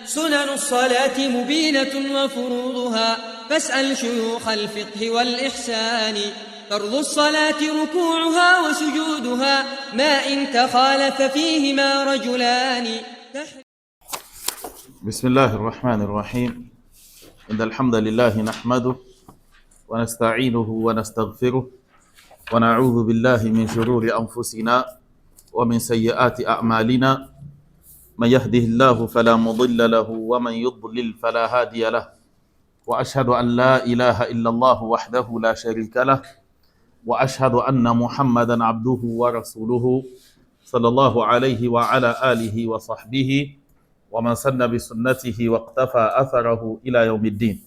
سنن الصلاة مبينة وفروضها فاسأل شيوخ الفقه والإحسان فرض الصلاة ركوعها وسجودها ما إن تخالف فيهما رجلان. بسم الله الرحمن الرحيم. إن الحمد لله نحمده ونستعينه ونستغفره ونعوذ بالله من شرور أنفسنا ومن سيئات أعمالنا من يهده الله فلا مضل له ومن يضلل فلا هادي له وأشهد أن لا إله إلا الله وحده لا شريك له وأشهد أن محمدا عبده ورسوله صلى الله عليه وعلى آله وصحبه ومن سن بسنته واقتفى أثره إلى يوم الدين.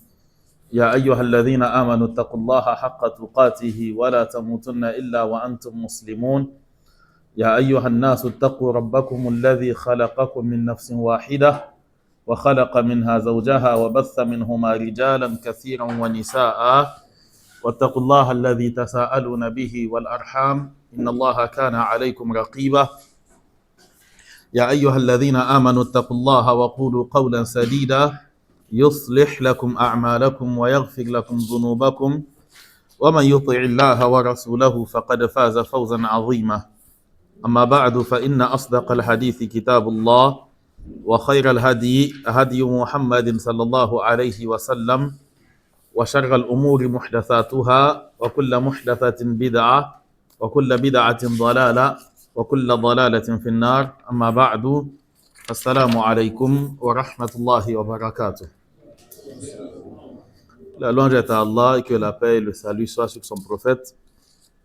يا أيها الذين آمنوا اتقوا الله حق تقاته ولا تموتن إلا وأنتم مسلمون. يا أيها الناس اتقوا ربكم الذي خلقكم من نفس واحدة وخلق منها زوجها وبث منهما رجالا كثيرا ونساء واتقوا الله الذي تساءلون به والأرحام إن الله كان عليكم رقيبا. يا أيها الذين آمنوا اتقوا الله وقولوا قولا سديدا يصلح لكم أعمالكم ويغفر لكم ذنوبكم ومن يطع الله ورسوله فقد فاز فوزا عظيما. أما بعد فإن أصدق الحديث كتاب الله وخير الهدي هدي محمد صلى الله عليه وسلم وشر الأمور محدثاتها وكل محدثة بدعة وكل بدعة ضلالة وكل ضلالة في النار. أما بعد السلام عليكم ورحمة الله وبركاته. La louange est à Allah et que la paix et le salut soient sur son prophète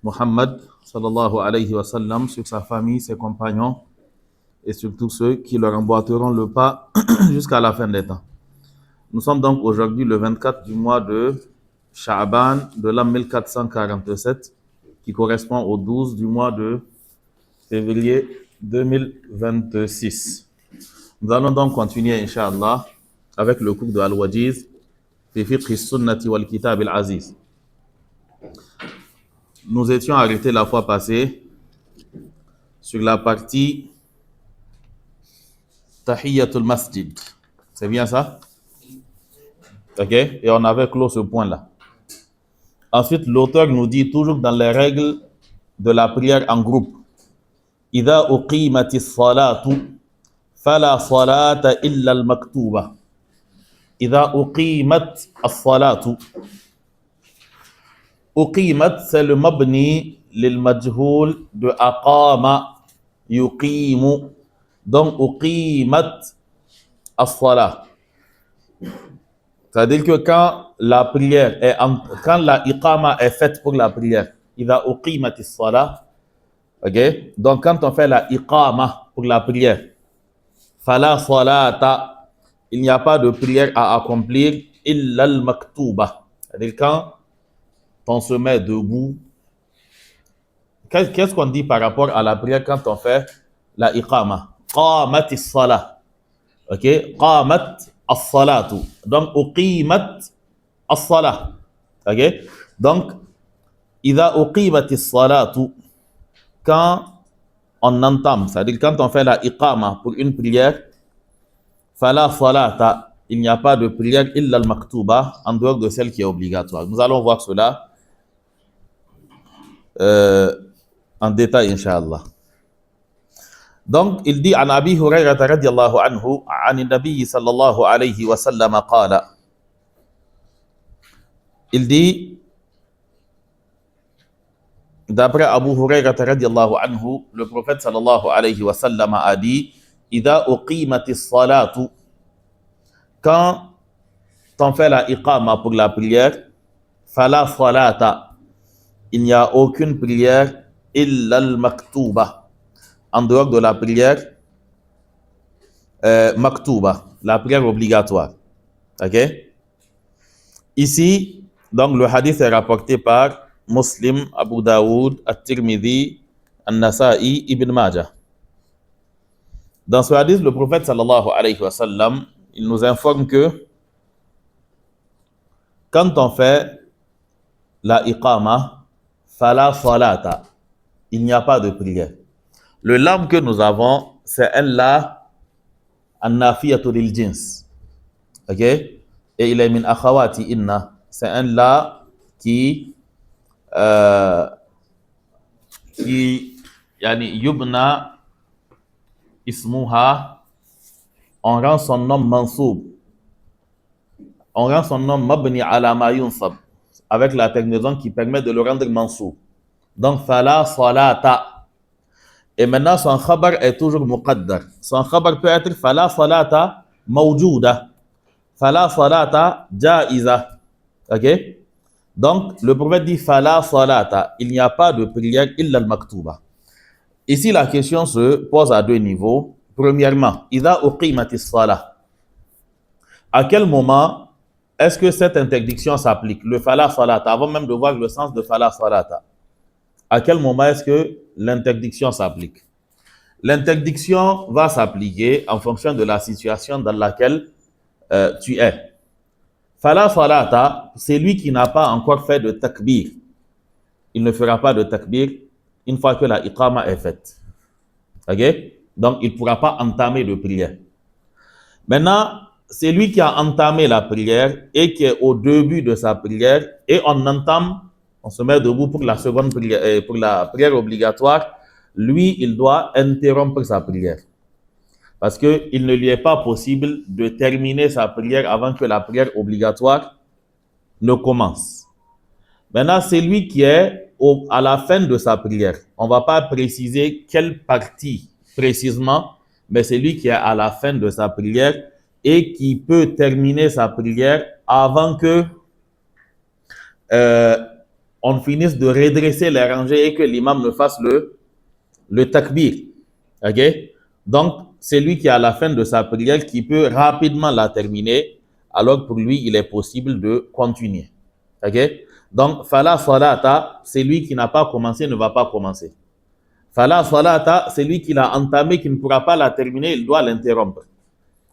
Muhammad sallallahu alayhi wa sallam, sur sa famille, ses compagnons et sur tous ceux qui leur emboîteront le pas jusqu'à la fin des temps. Nous sommes donc aujourd'hui le 24 du mois de Sha'ban de l'an 1447 qui correspond au 12 du mois de février 2026. Nous allons donc continuer, Inch'Allah, avec le cours de Al-Wajiz fi fiqh as-sunnati wal kitab al-aziz. Nous étions arrêtés la fois passée sur la partie Tahiyyatul Masjid. C'est bien ça? Ok? Et on avait clos ce point-là. Ensuite, l'auteur nous dit toujours dans les règles de la prière en groupe. إذا أقيمت الصلاة فلا صلاة إلا المكتوبة. إذا أقيمت الصلاة. أقيمت c'est le mabni للمجهول de أقام يقيم. Donc أقيمت الصلاة. C'est-à-dire que quand la prière est quand la iqama est faite pour la prière, إذا أقيمت الصلاة. Ok? Donc quand on fait la iqama pour la prière, fala salata, il n'y a pas de prière à accomplir illa al-maktuba. C'est-à-dire quand on se met debout, qu'est-ce qu'on dit par rapport à la prière quand on fait la iqama? Qamat as-salah. Ok? Qamat as-salatu. Donc uqimat as-salah. Ok? Donc idha uqimat as-salatu, quand on entame, c'est-à-dire quand on fait la iqama pour une prière, fala salata, il n'y a pas de prière illa al-maktuba, en dehors de celle qui est obligatoire. Nous allons voir cela en détail, Inch'Allah. Donc, il dit an Abi Hurayrata radiyallahu anhu, an Nabi sallallahu alayhi wa sallam qala. Il dit, d'après Abu Hurayrata radiyallahu anhu, le prophète sallallahu alayhi wa sallam a dit, Idha uqimatis salatu, quand on fait la iqama pour la prière, fala salata, il n'y a aucune prière illa al-maktuba, en dehors de la prière maktuba, la prière obligatoire. Ok? Ici, donc le hadith est rapporté par Muslim, Abu Daoud, At-Tirmidhi, An-Nasa'i, Ibn Majah. Dans ce hadith, le prophète sallallahu alayhi wa sallam, il nous informe que quand on fait la iqama, fala salata, il n'y a pas de prière. Le lam que nous avons, c'est un la an-nafiyatu lil jins. Ok? Et il est min akhawati inna. C'est un la euh, qui yani yubna ismuha, on rend son nom mansoub, on rend son nom mabni ala ma yunsab, avec la terminaison qui permet de le rendre mansoub. Donc fala salata. Et maintenant son khabar est toujours muqaddar. Son khabar peut être fala salata mawjouda, fala salata jaiza. Ok? Donc le prophète dit fala salata, il n'y a pas de prière illa al-maktuba. Ici la question se pose à deux niveaux. Premièrement, idha uqimatis salah. À quel moment est-ce que cette interdiction s'applique? Le fala salata, avant même de voir le sens de fala salata. À quel moment est-ce que l'interdiction s'applique? L'interdiction va s'appliquer en fonction de la situation dans laquelle tu es. Fala salata, c'est lui qui n'a pas encore fait de takbir. Il ne fera pas de takbir une fois que la iqama est faite. Ok? Donc, il ne pourra pas entamer de prière. Maintenant, c'est lui qui a entamé la prière et qui est au début de sa prière et on entame, on se met debout pour la seconde prière, pour la prière obligatoire. Lui, il doit interrompre sa prière. Parce qu'il ne lui est pas possible de terminer sa prière avant que la prière obligatoire ne commence. Maintenant, c'est lui qui est à la fin de sa prière. On ne va pas préciser quelle partie précisément, mais c'est lui qui est à la fin de sa prière et qui peut terminer sa prière avant que on finisse de redresser les rangées et que l'imam ne fasse le takbir. Ok? Donc, c'est lui qui est à la fin de sa prière qui peut rapidement la terminer, alors pour lui, il est possible de continuer. Ok? Donc, fala salata, c'est lui qui n'a pas commencé, ne va pas commencer. Fala salata, c'est lui qui l'a entamé, qui ne pourra pas la terminer, il doit l'interrompre.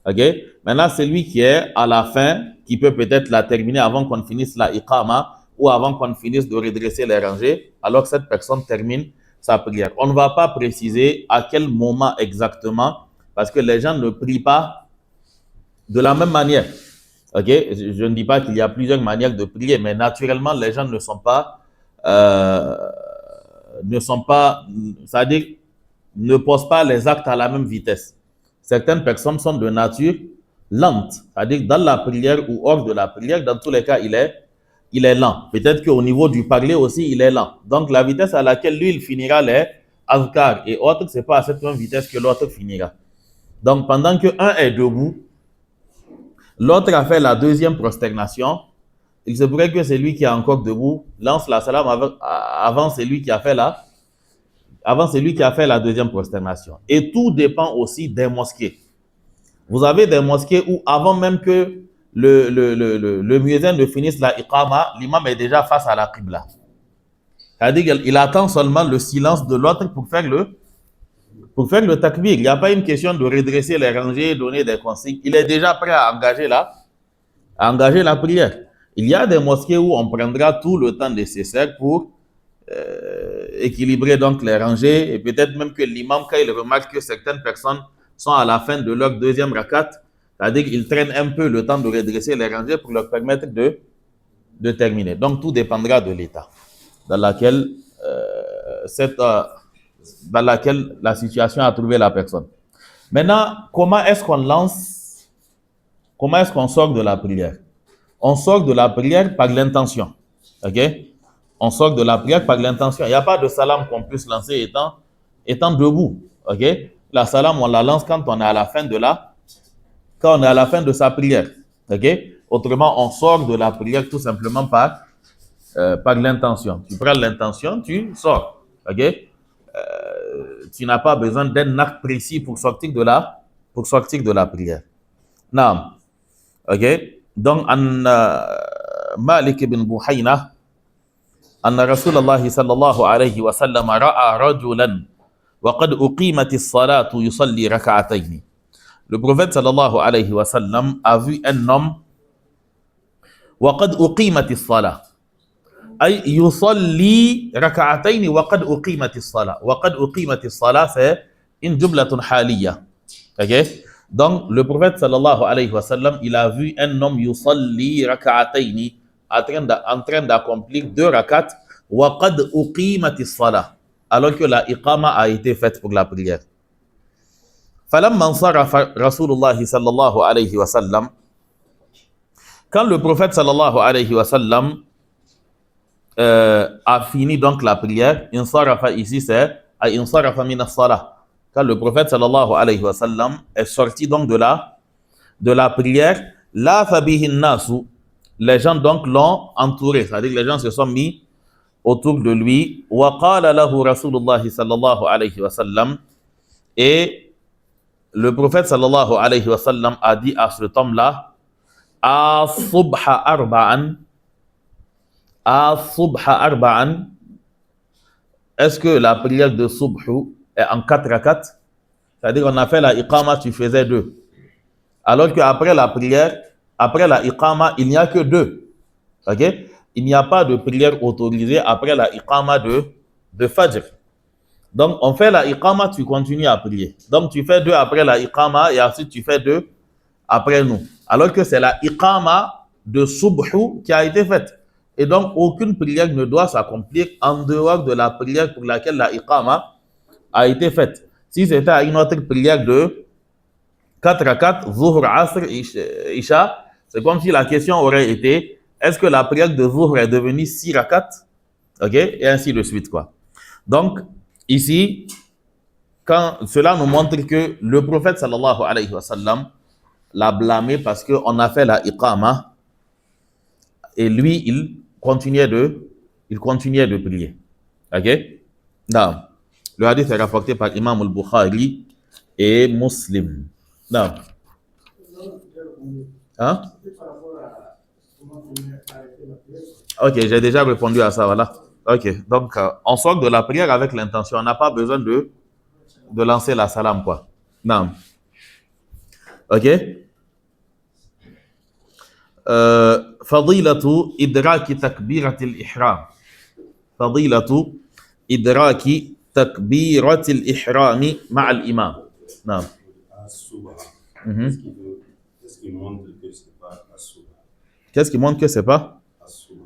Ok? Maintenant, c'est lui qui est à la fin, qui peut peut-être la terminer avant qu'on finisse la iqama ou avant qu'on finisse de redresser les rangées, alors que cette personne termine sa prière. On ne va pas préciser à quel moment exactement, parce que les gens ne prient pas de la même manière. Ok, je ne dis pas qu'il y a plusieurs manières de prier, mais naturellement, les gens ne sont pas, c'est-à-dire, ne posent pas les actes à la même vitesse. Certaines personnes sont de nature lente, c'est-à-dire dans la prière ou hors de la prière, dans tous les cas, il est lent. Peut-être qu'au niveau du parler aussi, il est lent. Donc, la vitesse à laquelle lui, il finira les azkar et autres, ce n'est pas à cette même vitesse que l'autre finira. Donc, pendant qu'un est debout, l'autre a fait la deuxième prosternation. Il se pourrait que celui qui est encore debout lance la salam avant celui qui a fait la deuxième prosternation. Et tout dépend aussi des mosquées. Vous avez des mosquées où avant même que le muezzin ne finisse la iqama, l'imam est déjà face à la qibla. C'est-à-dire qu'il attend seulement le silence de l'autre pour faire le takbir. Il n'y a pas une question de redresser les rangées, donner des consignes. Il est déjà prêt à engager la prière. Il y a des mosquées où on prendra tout le temps nécessaire pour équilibrer donc les rangées et peut-être même que l'imam, quand il remarque que certaines personnes sont à la fin de leur deuxième rakat, c'est-à-dire qu'il traîne un peu le temps de redresser les rangées pour leur permettre de terminer. Donc tout dépendra de l'état dans laquelle la situation a trouvé la personne. Maintenant, comment est-ce qu'on sort de la prière? On sort de la prière par l'intention. Ok? On sort de la prière par l'intention. Il n'y a pas de salam qu'on puisse lancer étant debout. Ok? La salam, on la lance quand on est à la fin de sa prière. Ok? Autrement, on sort de la prière tout simplement par l'intention. Tu prends l'intention, tu sors. Ok? Tu n'as pas besoin d'un acte précis pour sortir de la prière. Naam. Ok? Donc, Malik ibn Buhayna, أن رسول الله صلى الله عليه وسلم رأى رجلا وقد أقيمت الصلاة يصلي ركعتين. Le prophète sallallahu alayhi wa sallam a vu un homme وقد أقيمت الصلاة أي يصلي ركعتين وقد أقيمت الصلاة. وقد أقيمت الصلاة c'est une جملة حالية. Okay? Donc, le prophète sallallahu alayhi wa sallam, il a vu un homme yusalli raka'atayni, en train d'accomplir 2 rakats, wa qad uqimatis salah, alors que la iqama a été faite pour la prière. Falamma ansarafa Rasulullah sallallahu alayhi wa sallam, quand le prophète sallallahu alayhi wa sallam a fini donc la prière, insarafa ici c'est insarafa min as-salah. Quand le prophète sallallahu alayhi wa sallam est sorti donc de la prière, la fabihin nasu, les gens donc l'ont entouré, c'est-à-dire que les gens se sont mis autour de lui. Wa qala lahu Rasulullah sallallahu alayhi wa sallam, et le prophète sallallahu alayhi wa sallam a dit à cet homme-là, as-subha arba'an, as-subha arba'an, est-ce que la prière de subh est en 4 rakats? C'est-à-dire qu'on a fait la iqama, tu faisais 2. Alors qu'après la prière, après la iqama, il n'y a que 2. Ok? Il n'y a pas de prière autorisée après la iqama de Fajr. Donc, on fait la iqama, tu continues à prier. Donc, tu fais 2 après la iqama et ensuite tu fais 2 après nous. Alors que c'est la iqama de subh qui a été faite. Et donc, aucune prière ne doit s'accomplir en dehors de la prière pour laquelle la iqama a été faite. Si c'était une autre prière de 4 rakats, Zuhr, Asr, Isha, c'est comme si la question aurait été, est-ce que la prière de Zuhr est devenue 6 rakats? Ok? Et ainsi de suite, quoi. Donc, ici, quand cela nous montre que le prophète sallallahu alayhi wa sallam l'a blâmé parce qu'on a fait la iqama et lui, il continuait de prier. Ok? Non. Le hadith est rapporté par Imam al-Bukhari et Muslim. Non. Hein? Ok, j'ai déjà répondu à ça, voilà. Ok, donc on sort de la prière avec l'intention. On n'a pas besoin de lancer la salam, quoi. Non. Ok? Fadilatu idraki takbiratil ihram. Fadilatu idraki takbiratil ihrami ma'al imam. Non. Qu'est-ce qui montre que ce n'est pas as-subha? Qu'est-ce qui montre que ce n'est pas? As-subha.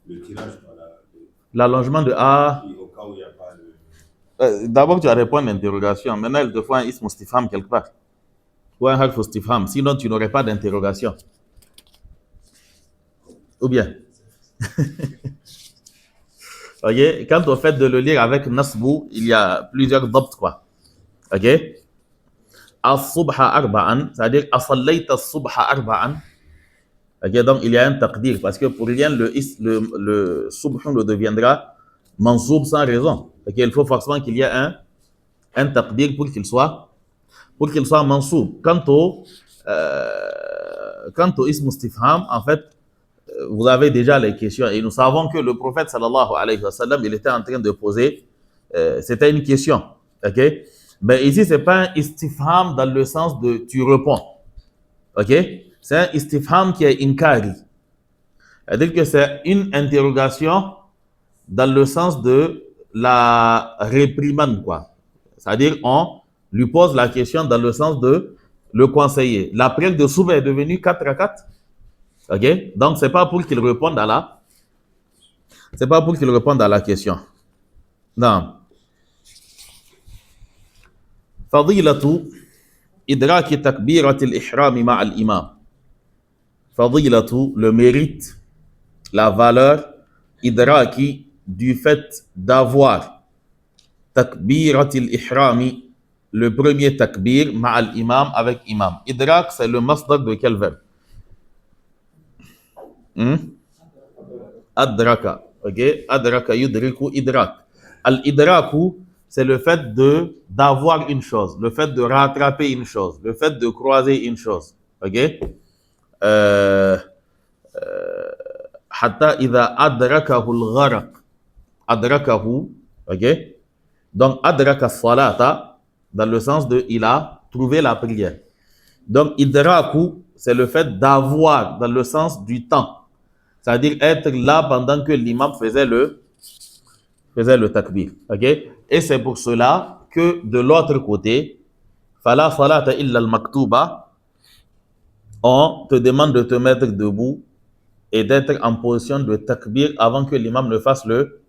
Le tirage par l'allongement de A. au cas où il n'y a pas de... D'abord, tu vas répondre à l'interrogation. Maintenant, il te faut un ism istifham quelque part. Ou un harf istifham. Sinon, tu n'aurais pas d'interrogation. Ou bien? Ok? Quant au fait de le lire avec nasbu, il y a plusieurs dabt, quoi. Ok? As-subha arba'an, c'est-à-dire as-sallayta as-subha arba'an. Ok? Donc, il y a un taqdir, parce que pour rien, le subh ne deviendra mansoub sans raison. Ok? Il faut forcément qu'il y ait un taqdir pour qu'il soit mansoub. Quant au ism istifham, en fait, vous avez déjà les questions et nous savons que le prophète sallallahu alayhi wa sallam, il était en train de poser, c'était une question, ok? Mais ici, c'est pas un istifham dans le sens de tu réponds, ok? C'est un istifham qui est inkari. C'est-à-dire que c'est une interrogation dans le sens de la réprimande, quoi. C'est-à-dire on lui pose la question dans le sens de le conseiller. La prière de Soubh est devenue 4 rakats. Ok? Donc, c'est pas pour qu'il réponde à la question. Non. Fadilatu idraki takbiratil ihrami ma'al imam. Fadilatu, le mérite, la valeur, idraki, du fait d'avoir takbiratil ihrami, le premier takbir ma'al imam, avec imam. Idrak, c'est le masdar de quel verbe? Adraka. Ok? Adraka yudriku idrak. Al-idraku, c'est le fait d'avoir une chose, le fait de rattraper une chose, le fait de croiser une chose. Ok? Hatta idha adrakahu al-gharaq. Adrakahu. Ok? Donc, adraka salata, dans le sens de il a trouvé la prière. Donc, idraku, c'est le fait d'avoir, dans le sens du temps. C'est-à-dire être là pendant que l'imam faisait le takbir. Okay? Et c'est pour cela que de l'autre côté, Fala salata illa al-maktuba, on te demande de te mettre debout et d'être en position de takbir avant que l'imam ne fasse le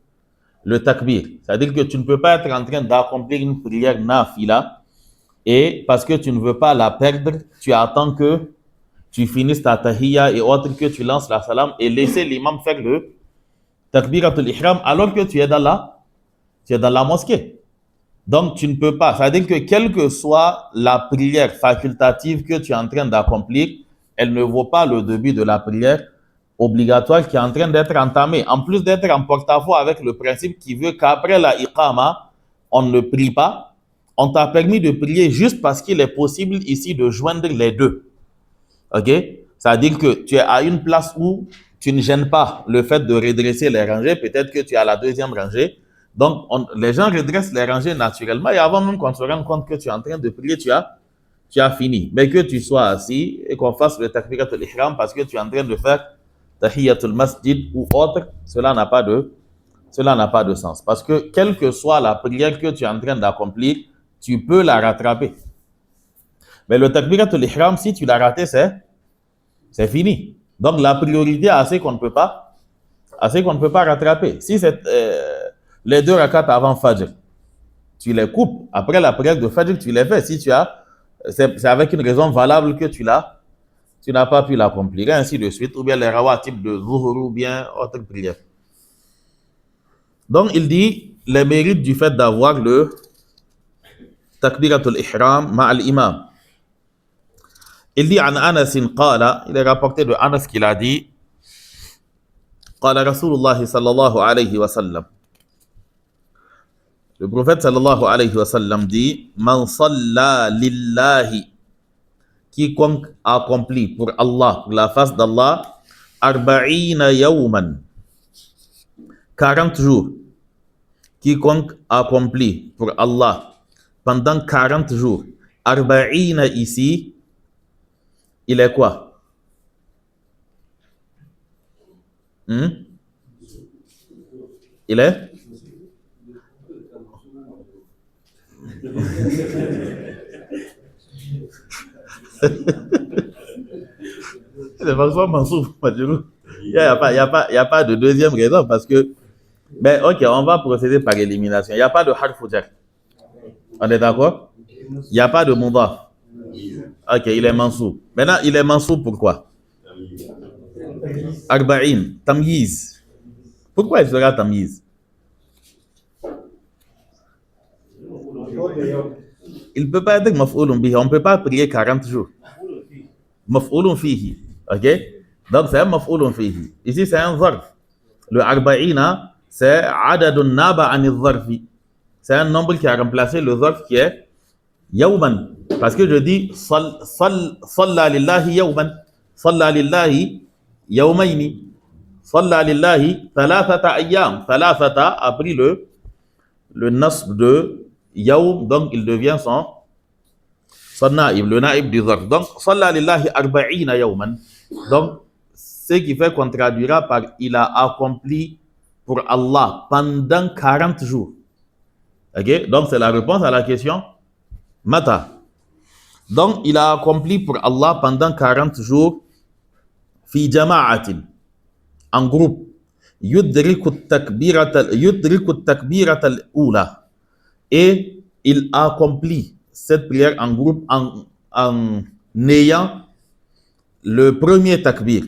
takbir. C'est-à-dire que tu ne peux pas être en train d'accomplir une prière nafila et parce que tu ne veux pas la perdre, tu attends que tu finisses ta tahiyya et autre, que tu lances la salam et laisser l'imam faire le takbiratul ihram alors que tu es dans la mosquée. Donc, tu ne peux pas. C'est-à-dire que quelle que soit la prière facultative que tu es en train d'accomplir, elle ne vaut pas le début de la prière obligatoire qui est en train d'être entamée. En plus d'être en porte-à-faux avec le principe qui veut qu'après la iqama, on ne prie pas. On t'a permis de prier juste parce qu'il est possible ici de joindre les deux. OK? C'est-à-dire que tu es à une place où tu ne gênes pas le fait de redresser les rangées. Peut-être que tu es à la deuxième rangée. Donc, les gens redressent les rangées naturellement et avant même qu'on se rende compte que tu es en train de prier, tu as fini. Mais que tu sois assis et qu'on fasse le takbiratul ihram parce que tu es en train de faire tahiyyatul masjid ou autre, cela n'a pas de sens. Parce que quelle que soit la prière que tu es en train d'accomplir, tu peux la rattraper. Mais le takbiratul ihram, si tu l'as raté, c'est fini. Donc, la priorité est assez qu'on ne peut pas rattraper. Si c'est les 2 rakats avant Fajr, tu les coupes. Après la prière de Fajr, tu les fais. Si c'est avec une raison valable que tu n'as pas pu l'accomplir, ainsi de suite. Ou bien les rawatib de Zuhur ou bien autre prière. Donc, il dit les mérites du fait d'avoir le takbiratul ihram ma'al imam. Il dit, an Anas qala, il est rapporté de Anas qu'il a dit, qala Rasulullah sallallahu alayhi wa sallam. Le prophète sallallahu alayhi wa sallam dit, man salla lillahi, quiconque accomplit pour Allah, pour la face d'Allah, arba'ina yawman, 40 jours. Quiconque accomplit pour Allah pendant 40 jours. Arba'ina ici, il est quoi? Il est? C'est François Mansour. Il n'y a pas de deuxième raison parce que, ben, ok, on va procéder par élimination. Il n'y a pas de harfu jar. On est d'accord? Il n'y a pas de mudaf. Ok, il est Mansour. Maintenant, il est Mansour pourquoi? Arba'in, tamyiz. Pourquoi il sera tamyiz? Il ne peut pas être maf'oulun bihi. On ne peut pas prier 40 jours. Maf'oulun fihi. Ok? Donc, c'est un maf'oulun fihi. Ici, c'est un zarf. Le arba'ina, c'est adadun naba anil zarfi. C'est un nombre qui a remplacé le zarf qui est yawman. Parce que je dis salla lillahi yawman. Salla lillahi yawmayni. Salla lillahi thalathata ayyam. Thalathata a pris le nasb de yawm, donc il devient son naïb, le naïb du zarf. Donc, salla lillahi arba'ina yawman. Donc, ce qui fait qu'on traduira par il a accompli pour Allah pendant 40 jours. Ok? Donc, c'est la réponse à la question Mata. Donc, il a accompli pour Allah pendant 40 jours fi jama'atin, en groupe. Yudriku takbirat al-ula. Et il accomplit cette prière en groupe en ayant le premier takbir.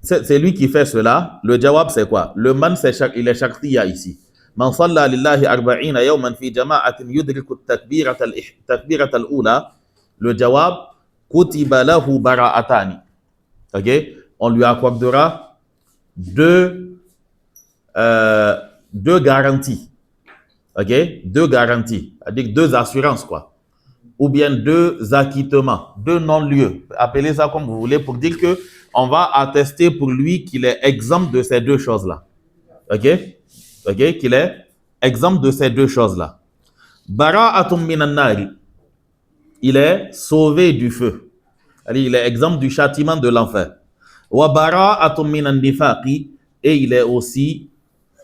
C'est lui qui fait cela. Le jawab, c'est quoi? Le man, il est shartiya ici. Man salla lillahi arba'ina yawman fi jama'atin yudriku takbirat al-ula. Le jawab, kutiba lahu bara'atani. Ok? On lui accordera deux garanties. Ok? 2 garanties. C'est-à-dire 2 assurances, quoi. Ou bien 2 acquittements, 2 non-lieux. Appelez ça comme vous voulez pour dire que on va attester pour lui qu'il est exempt de ces 2 choses-là. Ok? Ok? Qu'il est exempt de ces 2 choses-là. Bara'atum minan nari. Il est sauvé du feu. C'est-à-dire, il est exempt du châtiment de l'enfer. Wa bara'atum minan nifaqi. Et il est aussi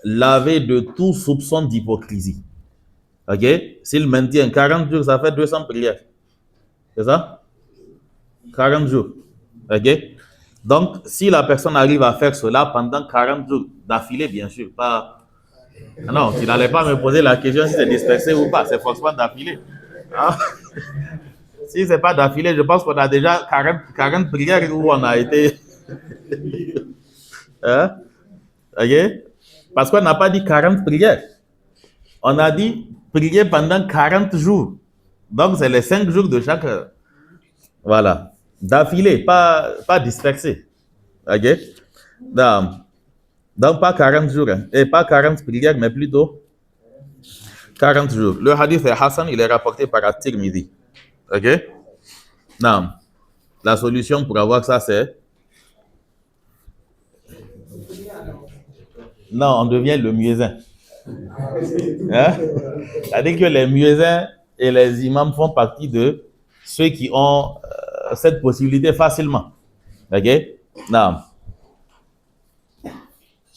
lavé de tout soupçon d'hypocrisie. Ok? S'il maintient 40 jours, ça fait 200 prières. C'est ça? 40 jours. Ok? Donc, si la personne arrive à faire cela pendant 40 jours d'affilée, bien sûr, pas. Non, tu n'allais pas me poser la question si c'est dispersé ou pas, c'est forcément d'affilée. Hein? Si c'est pas d'affilée, je pense qu'on a déjà 40 prières où on a été. Hein? Ok? Parce qu'on n'a pas dit 40 prières. On a dit prier pendant 40 jours. Donc, c'est les 5 jours de chaque heure. Voilà. D'affilée, pas dispersé. Ok? Donc, pas 40 jours. Hein. Et pas 40 prières, mais plutôt 40 jours. Le hadith est Hassan, il est rapporté par At-Tirmidhi. Ok? Non. La solution pour avoir ça, c'est. Non, on devient le muezzin. Hein? C'est-à-dire que les muezzins et les imams font partie de ceux qui ont cette possibilité facilement. Ok? Non.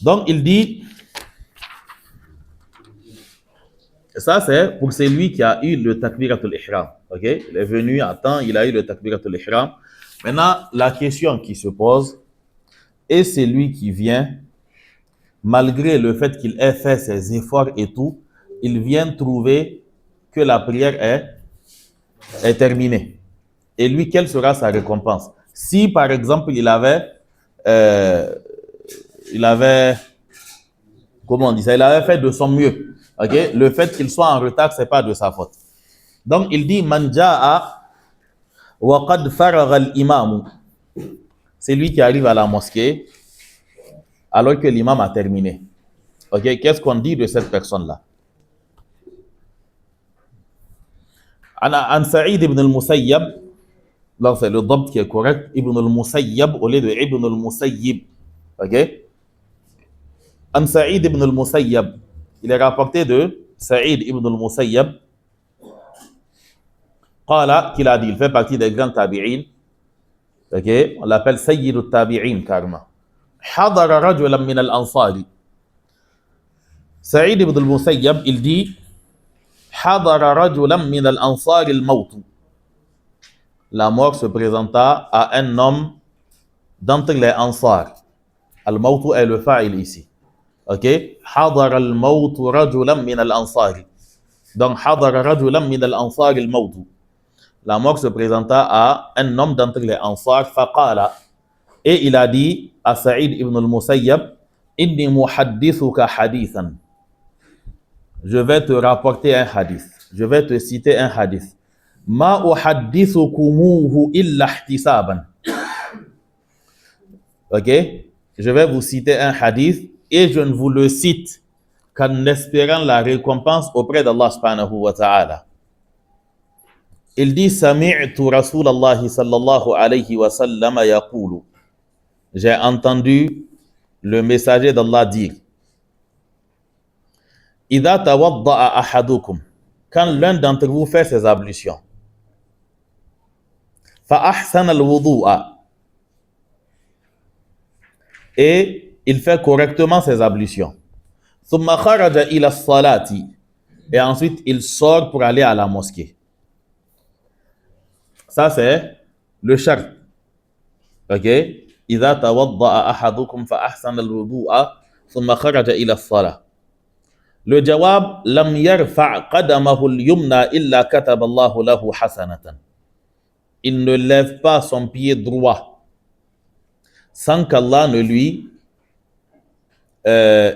Donc, il dit, ça c'est pour celui qui a eu le takbiratul ihram. Ok? Il est venu à temps, il a eu le takbiratul ihram. Maintenant, la question qui se pose, est celui qui vient, malgré le fait qu'il ait fait ses efforts et tout, il vient trouver que la prière est terminée. Et lui, quelle sera sa récompense? Si, par exemple, il avait, comment on dit ça? Il avait fait de son mieux. Ok? Le fait qu'il soit en retard, c'est pas de sa faute. Donc, il dit, Man ja'a wa qad faragha al-imam. C'est lui qui arrive à la mosquée alors que l'imam a terminé. Ok? Qu'est-ce qu'on dit de cette personne-là? An Sa'id ibn al-Musayyab, là c'est le dabt qui est correct, ibn al-Musayyab au lieu de ibn al-Musayyib. Ok? An Sa'id ibn al-Musayyab, il est rapporté de Sa'id ibn al-Musayyab, qala, qu'il a dit, il fait partie des grands tabi'in. Ok? On l'appelle Sayyid al-Tabi'in carrément. Hadara rajulan min al-Ansari. Sa'id ibn al-Musayyab, il dit, Hadara rajulan min al-Ansari al-Maut. La mort se présenta à un homme d'entre les Ansar. Al-Maut est le fa'il ici. Ok? Hadara al-Maut rajulan min al-Ansari. Donc, Hadara rajulan min al-Ansari al-Maut. La mort se présenta à un homme d'entre les Ansar, faqala. Et il a dit à Sa'id ibn al-Musayyab, Inni muhaddithuka hadithan. Je vais te rapporter un hadith. Je vais te citer un hadith. Ma uhaddithukumuhu illa ihtisaban. Ok? Je vais vous citer un hadith et je ne vous le cite qu'en espérant la récompense auprès d'Allah subhanahu wa ta'ala. Il dit, Sami'tu Rasulallah sallallahu alayhi wa sallam yaqulu. J'ai entendu le messager d'Allah dire, Idha tawadda'a ahadukum. Quand l'un d'entre vous fait ses ablutions, fa ahsana al-wudu'a. Et il fait correctement ses ablutions. Thumma kharaja ila as-salati. Et ensuite, il sort pour aller à la mosquée. Ça, c'est le shart. Ok? Idha tawadda'a ahadukum fa ahsana al-wudu'a thumma kharaja ila as-salah. Le jawab, lam yarfa' qadamahu al-yumna illa kataba Allahu lahu hasanatan. Il ne lève pas son pied droit sans qu'Allah ne lui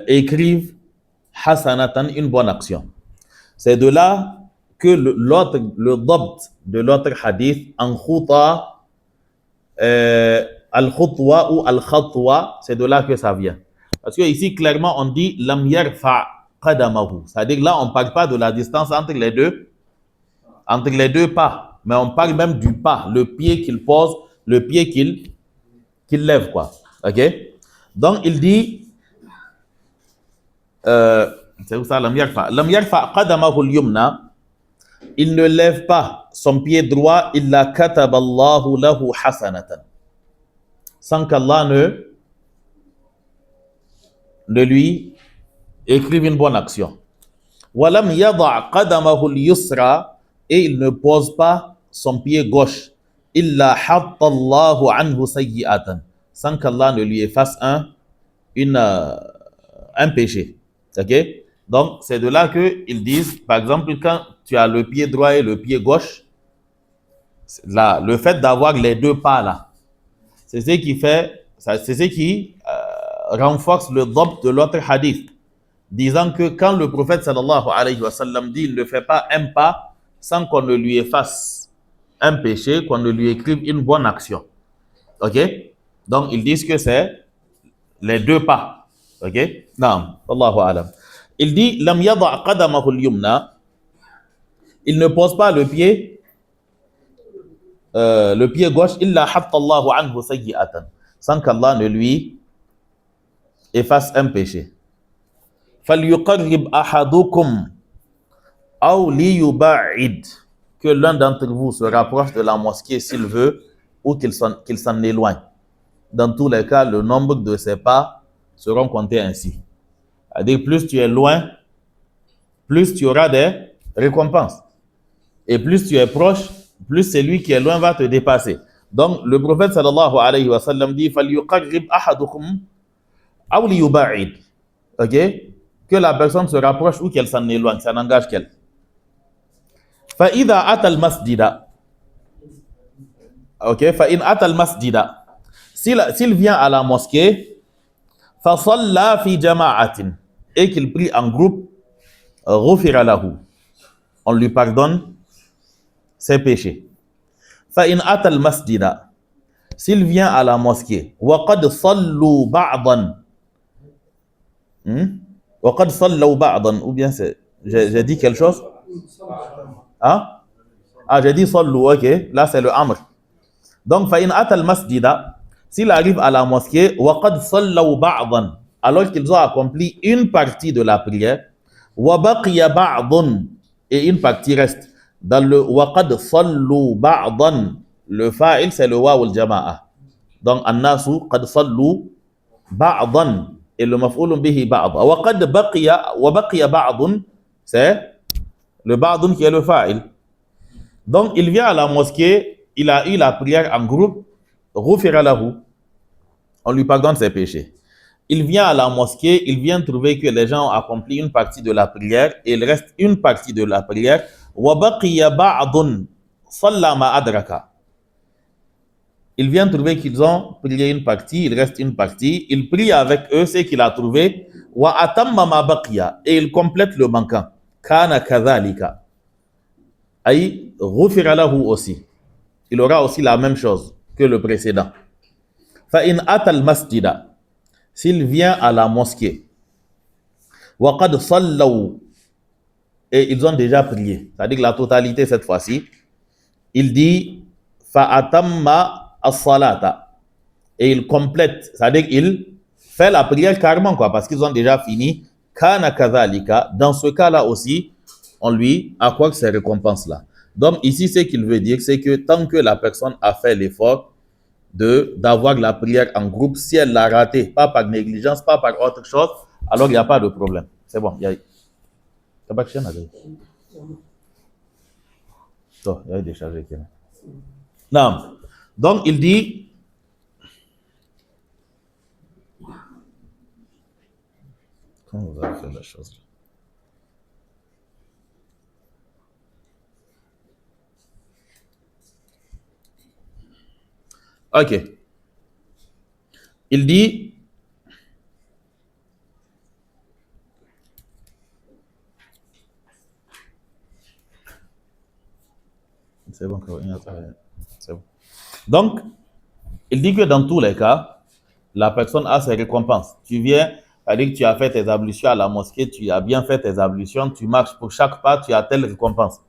écrive hasanatan, une bonne action. C'est de là que le dabt de l'autre hadith, en khuta, al-khutwa ou al-khatwa, c'est de là que ça vient. Parce que ici, clairement, on dit lam yarfa' qadamahu. C'est-à-dire là, on ne parle pas de la distance entre les deux pas, mais on parle même du pas, le pied qu'il pose, le pied qu'il lève, quoi. Ok? Donc, il dit, c'est où ça, lam yarfa' qadamahu al-yumna. Il ne lève pas son pied droit, illa kataba Allahu lahu hasanatan. Sans qu'Allah ne lui écrive une bonne action. وَلَمْ يَضَعْ قَدَمَهُ الْيُسْرَى et il ne pose pas son pied gauche إِلَّا حَطَّ اللَّهُ عَنْهُ سَيِّئَةً sans qu'Allah ne lui efface un péché. Ok? Donc, c'est de là qu'ils disent, par exemple, quand tu as le pied droit et le pied gauche, là, le fait d'avoir les deux pas là, c'est ce qui fait, c'est ce qui renforce le dhabt de l'autre hadith, disant que quand le prophète sallallahu alayhi wa sallam dit, il ne fait pas un pas sans qu'on ne lui efface un péché, qu'on ne lui écrive une bonne action. Ok? Donc, ils disent que c'est les deux pas. Ok? Naam. Allahu alam. Il dit, lam yada' qadamahu al-yumna. Il ne pose pas le pied gauche, illa hatta Allahu anhu sayyi'atan, sans qu'Allah ne lui efface un péché. فَلْيُقَرِّبْ أَحَدُكُمْ أَوْ لِيُبَعِّدْ, que l'un d'entre vous se rapproche de la mosquée s'il veut, ou qu'il s'en éloigne. Dans tous les cas, le nombre de ses pas seront comptés ainsi. C'est-à-dire, plus tu es loin, plus tu auras des récompenses. Et plus tu es proche, plus celui qui est loin va te dépasser. Donc, le prophète sallallahu alayhi wa sallam dit فَلْيُقَرِّبْ أَحَدُكُمْ أَوْ لِيُبَعِّدْ. Ok? Que la personne se rapproche ou qu'elle s'en éloigne, ça n'engage qu'elle. فَإِذَا أَتَى الْمَسْجِدَ. Ok? فَإِنْ أَتَى الْمَسْجِدَ. S'il vient à la mosquée, فَصَلَّى فِي جَمَاعَةٍ, et qu'il prie en groupe, غُفِرَ لَهُ, on lui pardonne ses péchés. فَإِنْ أَتَى الْمَسْجِدَ. S'il vient à la mosquée, وَقَدْ صَلُّوا بَعْضًا. وَقَدْ صَلَّوْا بَعْضًا, ou bien j'ai dit quelque chose? Hein? Ah, j'ai dit صَلُّوا, ok. Là, c'est le amr. Donc, فَإِنْ أَتَى الْمَسْجِدَ. S'il arrive à la mosquée, وَقَدْ صَلَّوْا بَعْضًا, alors qu'ils ont accompli une partie de la prière, وَبَقِيَ بَعْضٌ, et une partie reste. Dans le وَقَدْ صَلُّوا بَعْضًا, le fa'il, c'est le waw al-jama'a. Donc, an-nasu qad sallu ba'dan, et le maf'ulun bihi ba'd. وَقَدْ وَبَقِيَ بَعْضٌ, c'est le ba'dun qui est le fa'il. Donc, il vient à la mosquée, il a eu la prière en groupe, غُفِرَ لَهُ, on lui pardonne ses péchés. Il vient à la mosquée, il vient trouver que les gens ont accompli une partie de la prière, et il reste une partie de la prière. وَبَقِيَ بَعْضٌ صَلَّى مَا أَدْرَكَ. Il vient trouver qu'ils ont prié une partie, il reste une partie, il prie avec eux ce qu'il a trouvé, وَأَتَمَّ مَا بَقِيَ, et il complète le manquant. كَانَ كَذَلِكَ, aïe, غُفِرَ لَهُ aussi. Il aura aussi la même chose que le précédent. فَإِنْ أَتَى الْمَسْجِدَ. S'il vient à la mosquée, وَقَدْ صَلَّوْا, et ils ont déjà prié, c'est-à-dire la totalité cette fois-ci, il dit فَأَتَمَّ الصَّلَاةَ, et il complète, c'est-à-dire il fait la prière carrément, quoi, parce qu'ils ont déjà fini. كَانَ كَذَلِكَ, dans ce cas-là aussi, on lui accorde ces récompenses-là. Donc ici, ce qu'il veut dire, c'est que tant que la personne a fait l'effort d'avoir la prière en groupe, si elle l'a raté, pas par négligence, pas par autre chose, alors il n'y a pas de problème. C'est bon. Il y a déchargé. Non. Donc il dit, comment vous avez fait la chose? Ok. Il dit, c'est bon. Donc, il dit que dans tous les cas, la personne a ses récompenses. Tu viens, c'est-à-dire que tu as fait tes ablutions à la mosquée, tu as bien fait tes ablutions, tu marches pour chaque pas, tu as telle récompense.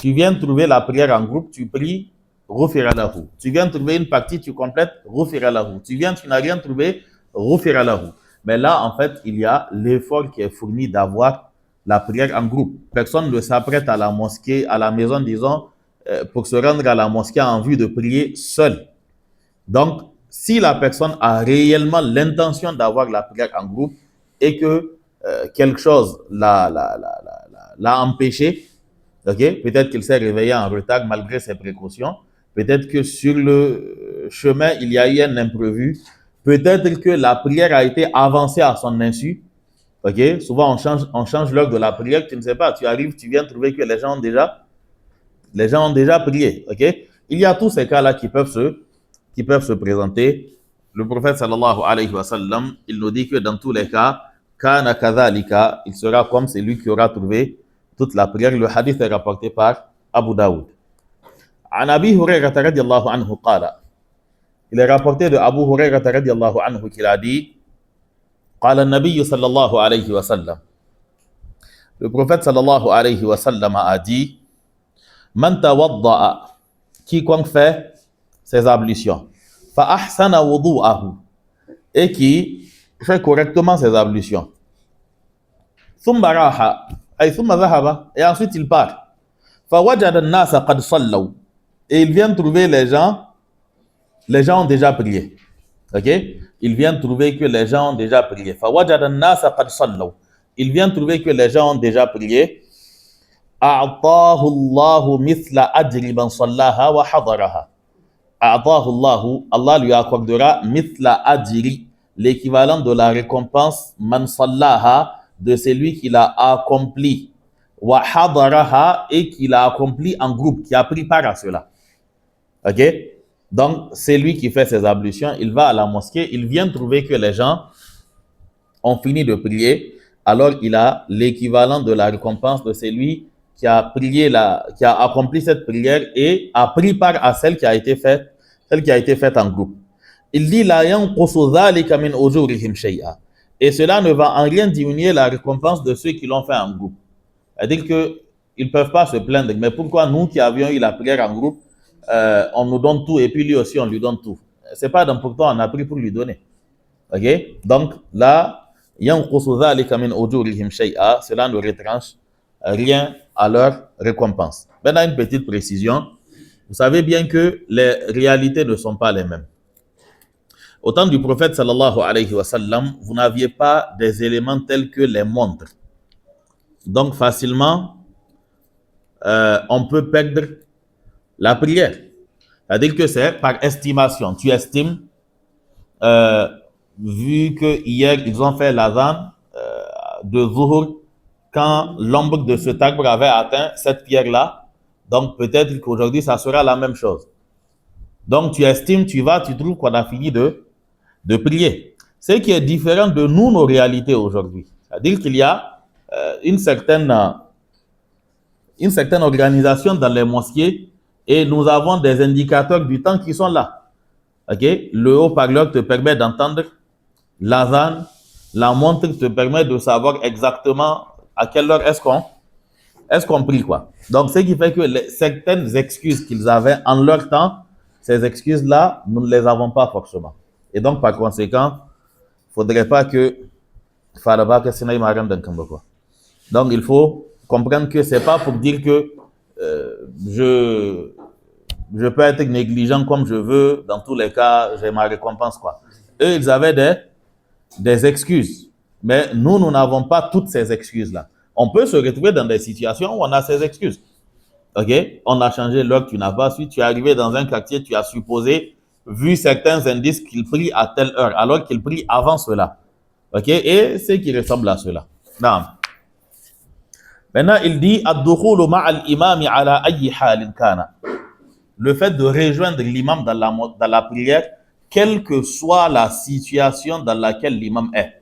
Tu viens trouver la prière en groupe, tu pries, غُفِرَ لَهُ. Tu viens trouver une partie, tu complètes, غُفِرَ لَهُ. Tu n'as rien trouvé, غُفِرَ لَهُ. Mais là, en fait, il y a l'effort qui est fourni d'avoir la prière en groupe. Personne ne s'apprête à la mosquée, à la maison, disons, pour se rendre à la mosquée en vue de prier seul. Donc, si la personne a réellement l'intention d'avoir la prière en groupe et que quelque chose l'a empêché. Okay? Peut-être qu'il s'est réveillé en retard malgré ses précautions. Peut-être que sur le chemin, il y a eu un imprévu. Peut-être que la prière a été avancée à son insu. Okay? Souvent, on change l'heure de la prière. Tu ne sais pas, tu arrives, tu viens trouver que les gens ont déjà prié. Okay? Il y a tous ces cas-là qui peuvent se présenter. Le prophète sallallahu alayhi wa sallam, il nous dit que dans tous les cas, kana kadhalika, il sera comme celui qui aura trouvé toute la prière. Le hadith est rapporté par Abu Daoud. عن أبي هريرة رضي الله عنه قال, il est rapporté de Abu Hurairah radiallahu anhu qu'il a dit, قال النبي صلى الله عليه وسلم, le prophète sallallahu alayhi wa sallam a dit, man tawadda'a, quiconque fait ses ablutions, fa ahsana wudu'ahu, et qui fait correctement ses ablutions, thumma raha, ay thumma dhahaba, et ensuite il part, fa wajada an-nasa qad sallaw, et il vient trouver les gens ont déjà prié. Ok? Il vient trouver que les gens ont déjà prié. Fa wajada an-nasa qad sallaw, il vient trouver que les gens ont déjà prié. A'tahu Allahu mithla ajri man sallaha wa hadaraha. A'tahu Allahu, Allah lui accordera mithla ajri, l'équivalent de la récompense man sallaha, de celui qui l'a accompli, wa hadaraha, et qui l'a accompli en groupe, qui a pris part à cela. Ok? Donc, c'est lui qui fait ses ablutions, il va à la mosquée, il vient trouver que les gens ont fini de prier, alors il a l'équivalent de la récompense de celui qui a prié qui a accompli cette prière et a pris part à celle qui a été faite en groupe. Il dit la yanqusu dhalika min ujurihim shay'a, et cela ne va en rien diminuer la récompense de ceux qui l'ont fait en groupe. C'est-à-dire que ils peuvent pas se plaindre, mais pourquoi nous qui avions eu la prière en groupe, on nous donne tout et puis lui aussi on lui donne tout? C'est pas d'important, on a pris pour lui donner. Ok? Donc là, yanqusu dhalika min ujurihim shay'a, cela ne retranche rien à leur récompense. Maintenant, une petite précision. Vous savez bien que les réalités ne sont pas les mêmes. Au temps du prophète sallallahu alayhi wa sallam, vous n'aviez pas des éléments tels que les montres. Donc facilement, on peut perdre la prière. C'est-à-dire que c'est par estimation. Tu estimes, vu que hier ils ont fait l'adhan de Zuhur, quand l'ombre de cet arbre avait atteint cette pierre-là, donc peut-être qu'aujourd'hui ça sera la même chose. Donc tu estimes, tu vas, tu trouves qu'on a fini de prier. Ce qui est différent de nous, nos réalités aujourd'hui. C'est-à-dire qu'il y a une certaine organisation dans les mosquées et nous avons des indicateurs du temps qui sont là. Okay? Le haut-parleur te permet d'entendre l'adhan, la montre te permet de savoir exactement à quelle heure est-ce qu'on prie, quoi. Donc, ce qui fait que certaines excuses qu'ils avaient en leur temps, ces excuses-là, nous ne les avons pas forcément. Et donc, par conséquent, il ne faudrait pas que donc, il faut comprendre que ce n'est pas pour dire que je peux être négligent comme je veux, dans tous les cas, j'ai ma récompense, quoi. Eux, ils avaient des excuses. Mais nous n'avons pas toutes ces excuses-là. On peut se retrouver dans des situations où on a ces excuses. Ok? On a changé l'heure, tu n'as pas su. Tu es arrivé dans un quartier, tu as supposé, vu certains indices, qu'il prie à telle heure, alors qu'il prie avant cela. Ok? Et c'est qui ressemble à cela. Non. Maintenant, il dit ad-dukhulu ma'al imami ala ayyi halin kana. Le fait de rejoindre l'imam dans la prière, quelle que soit la situation dans laquelle l'imam est.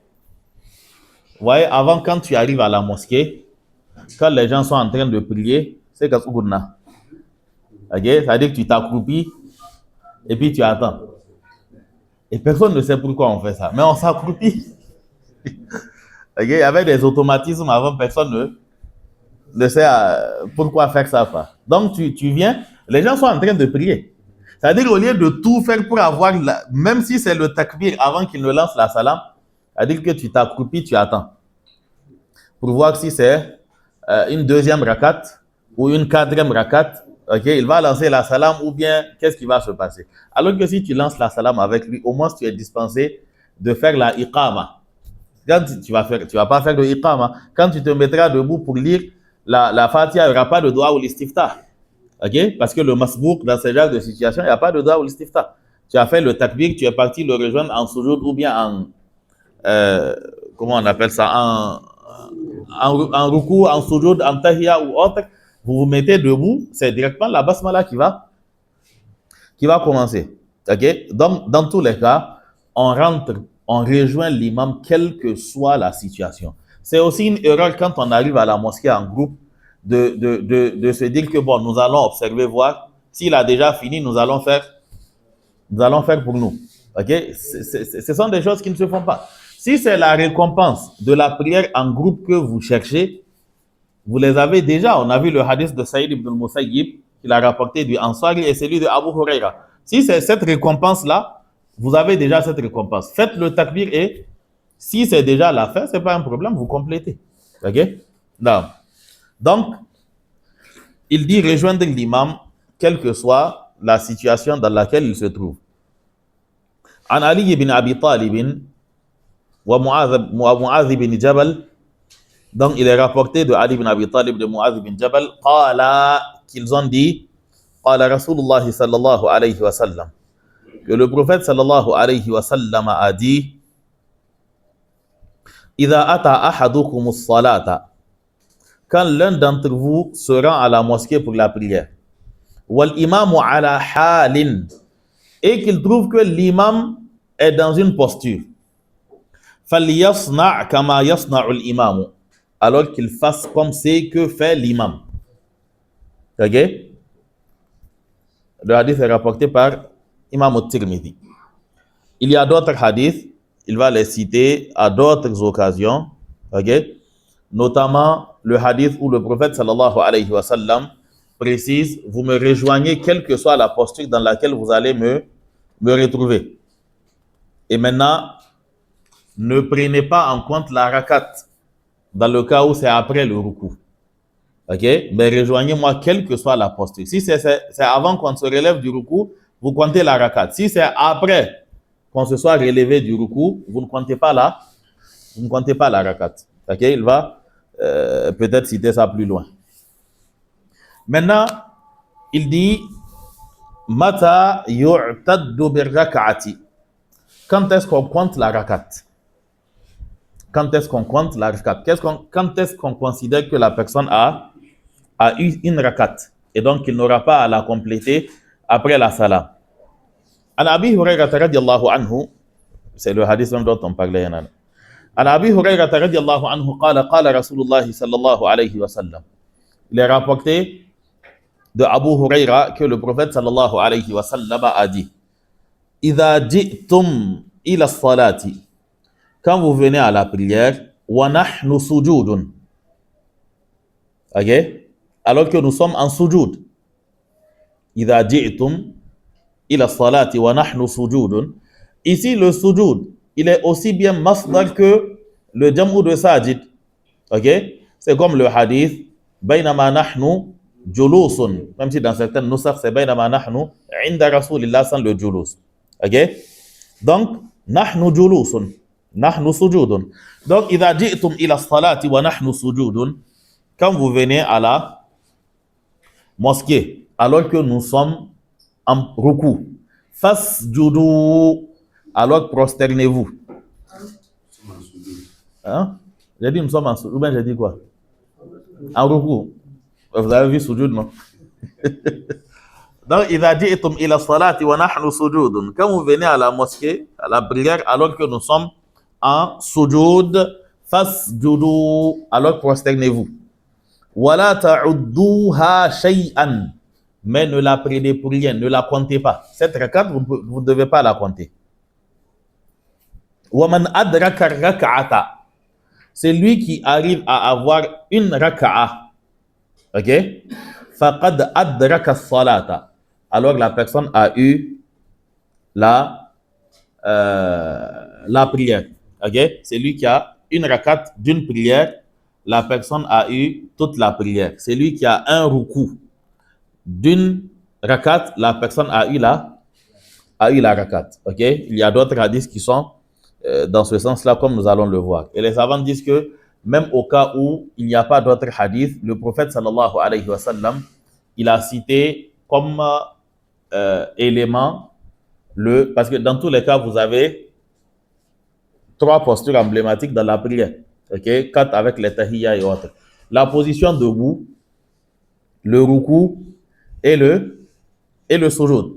Vous voyez, avant, quand tu arrives à la mosquée, quand les gens sont en train de prier, c'est que c'est-à-dire que tu t'accroupis et puis tu attends. Et personne ne sait pourquoi on fait ça, mais on s'accroupit. Il y avait des automatismes avant, personne ne sait pourquoi faire ça. Donc tu viens, les gens sont en train de prier. C'est-à-dire au lieu de tout faire pour avoir, même si c'est le takbir avant qu'il ne lance la salam, c'est-à-dire que tu t'accroupis, tu attends. Pour voir si c'est une deuxième rakat ou une quatrième rakat, ok, il va lancer la salam ou bien qu'est-ce qui va se passer. Alors que si tu lances la salam avec lui, au moins tu es dispensé de faire la iqama. Quand tu vas pas faire de iqama, quand tu te mettras debout pour lire la Fatiha, il n'y aura pas de dua ou l'istiftah. Ok? Parce que le masbouk, dans ce genre de situation, il n'y a pas de dua ou l'istiftah. Tu as fait le takbir, tu es parti le rejoindre en sujoud ou bien en, comment on appelle ça, en ruku, en sujoud, en tahiyya ou autre. Vous vous mettez debout, c'est directement la basmala qui va commencer. Ok? Donc, dans tous les cas, on rentre, on rejoint l'imam, quelle que soit la situation. C'est aussi une erreur quand on arrive à la mosquée en groupe de se dire que bon, nous allons observer, voir. S'il a déjà fini, nous allons faire pour nous. Ok? Ce sont des choses qui ne se font pas. Si c'est la récompense de la prière en groupe que vous cherchez, vous les avez déjà. On a vu le hadith de Saïd ibn al-Musayyib qu'il a rapporté du Ansari et celui de Abu Huraira. Si c'est cette récompense-là, vous avez déjà cette récompense. Faites le takbir et si c'est déjà la fin, ce n'est pas un problème, vous complétez. Ok? Non. Donc, il dit rejoindre l'imam, quelle que soit la situation dans laquelle il se trouve. عن علي بن أبي طالب ومعاذ بن جبل. Donc, il est rapporté de Ali ibn Abi Talib, de Mu'adh ibn Jabal, qu'ils ont dit, قال رسول الله صلى الله عليه وسلم, que le prophète sallallahu alayhi wa sallam a dit, إذا أتى أحدكم الصلاة, quand l'un d'entre vous se rend à la mosquée pour la prière, والإمام على حال, et qu'il trouve que l'imam est dans une posture, فليصنع كما يصنع الإمام, alors qu'il fasse comme c'est que fait l'imam. Ok? Le hadith est rapporté par Imam al-Tirmidhi. Il y a d'autres hadiths, il va les citer à d'autres occasions, ok? Notamment le hadith où le prophète sallallahu alayhi wa sallam précise, vous me rejoignez quelle que soit la posture dans laquelle vous allez me retrouver. Et maintenant, ne prenez pas en compte la rakat dans le cas où c'est après le ruku. Ok? Mais rejoignez-moi quelle que soit la posture. Si c'est avant qu'on se relève du ruku, vous comptez la rakat. Si c'est après qu'on se soit relevé du ruku, vous ne comptez pas la rakat. Ok? Il va peut-être citer ça plus loin. Maintenant, il dit Mata yu'taddu bir-rak'ati. Quand est-ce qu'on compte la rakat? Quand est-ce qu'on compte la rakat? Quand est-ce qu'on considère que la personne a eu une rakat et donc il n'aura pas à la compléter après la salam? An Abi Hurayrah radiyallahu anhu, c'est le hadith dont on parlait. An Abi Hurayrah radiyallahu anhu qala Rasulullah sallallahu alayhi wa sallam. Il est rapporté de Abu Hurayrah que le prophète sallallahu alayhi wa sallam a dit, Idha ji'tum ila salati, quand vous venez à la prière, wa nahnu sujudun, ok, alors que nous sommes en sujud. Idha ji'tum ila salati wa nahnu sujudun. Ici, le sujud, il est aussi bien masdar que le jam'u de sajid. Ok? C'est comme le hadith, baynama nahnu julusun. Même si dans certaines nusakh, c'est baynama nahnu inda rasulillah sans le julus. Ok? Donc, nahnu julusun. Nahnu sujudun. Donc, idha ji'tum ila salati wa nahnu sujudun, quand vous venez à la mosquée, alors que nous sommes en ruku, fasjudu, alors prosternez-vous. Hein? J'ai dit nous sommes en sujud, ou bien j'ai dit quoi? En ruku. Vous avez vu sujud, non? Donc, idha ji'tum ila salati wa nahnu sujudun, quand vous venez à la mosquée, à la prière, alors que nous sommes en sujud, fasjudu, alors prosternez-vous. Wala ta'udduha shay'an, mais ne la prenez pour rien, ne la comptez pas. Cette rakat, vous ne devez pas la compter. Waman adraka rak'ata, c'est lui qui arrive à avoir une raka'a. Ok? Faqad adraka salata, alors la personne a eu la prière. Ok? C'est lui qui a une rakat d'une prière, la personne a eu toute la prière. C'est lui qui a un ruku d'une rakat, la personne a eu la rakat. Ok? Il y a d'autres hadiths qui sont dans ce sens-là, comme nous allons le voir. Et les savants disent que même au cas où il n'y a pas d'autres hadiths, le prophète sallallahu alayhi wa sallam, il a cité comme élément parce que dans tous les cas, vous avez 3 postures emblématiques dans la prière. Ok, 4 avec les tahiyya et autres. La position debout, le ruku et le sujoud.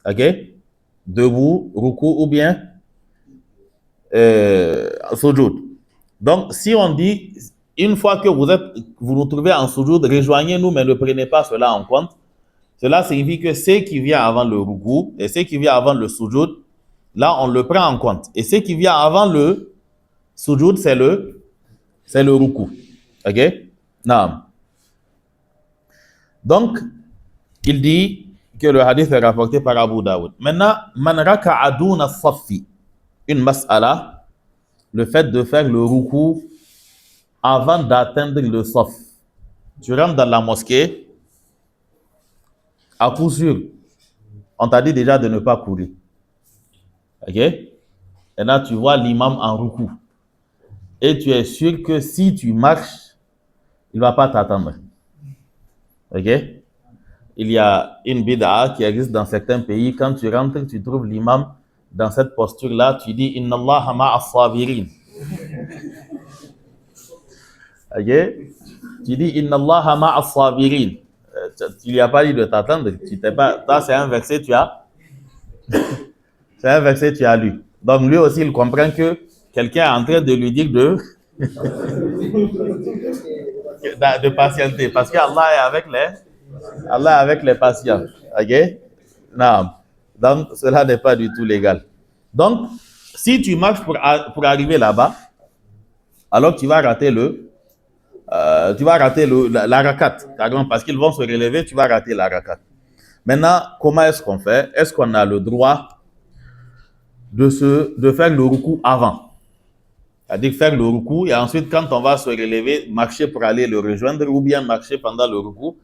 Ok, debout, ruku ou bien sujoud. Donc, si on dit, une fois que vous nous trouvez en sujoud, rejoignez-nous, mais ne prenez pas cela en compte. Cela signifie que ce qui vient avant le ruku et ce qui vient avant le sujoud, là, on le prend en compte. Et ce qui vient avant le sujoud, c'est le ruku. Ok? Naam. Donc, il dit que le hadith est rapporté par Abu Daoud. Maintenant, man raka'a duna saffi, une mas'ala, le fait de faire le ruku avant d'atteindre le saf. Tu rentres dans la mosquée, à coup sûr, on t'a dit déjà de ne pas courir. Ok? Et là, tu vois l'imam en ruku. Et tu es sûr que si tu marches, il ne va pas t'attendre. Ok? Il y a une bid'a qui existe dans certains pays. Quand tu rentres, tu trouves l'imam dans cette posture-là, tu dis Inna Allah ma'a sabirin. Ok? Tu dis Inna Allah ma'a sabirin. Tu lui as pas dit de t'attendre. Tu t'es pas. Ça, c'est un verset, tu as. C'est un verset, tu as lu. Donc, lui aussi, il comprend que quelqu'un est en train de lui dire de patienter. Parce qu'Allah est avec les patients. Ok? Non. Donc, cela n'est pas du tout légal. Donc, si tu marches pour arriver là-bas, alors tu vas rater la rakat. Parce qu'ils vont se relever, tu vas rater la rakat. Maintenant, comment est-ce qu'on fait? Est-ce qu'on a le droit de faire le ruku avant? C'est-à-dire faire le ruku et ensuite, quand on va se relever, marcher pour aller le rejoindre ou bien marcher pendant le ruku.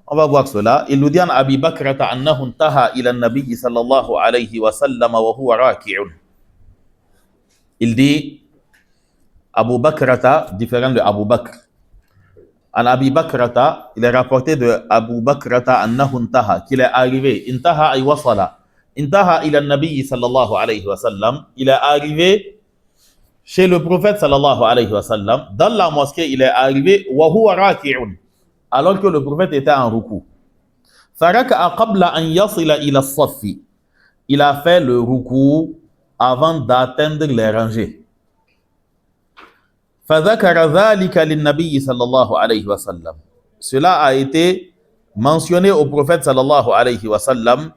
On va voir cela. Il nous dit en Abi Bakrata annahu intaha ila an-nabiy sallallahu alayhi wa sallam wa huwa raki'un. Il dit Abu Bakrata, différent de Abu Bakr. En Abi Bakrata, il est rapporté de Abu Bakrata annahu intaha, qu'il est arrivé. Intaha ay wasala. Intaha ila an-nabiy sallallahu alayhi wa sallam. Il est arrivé chez le prophète sallallahu alayhi wa sallam. Dans la mosquée, il est arrivé wa huwa raki'un. Alors que le prophète était en ruku. Faraka'a qabla an yasila ila as-saffi. Il a fait le ruku avant d'atteindre les rangées. Fadhakara dhalika lin-nabiy sallallahu alayhi wa sallam. Cela a été mentionné au prophète sallallahu alayhi wa sallam.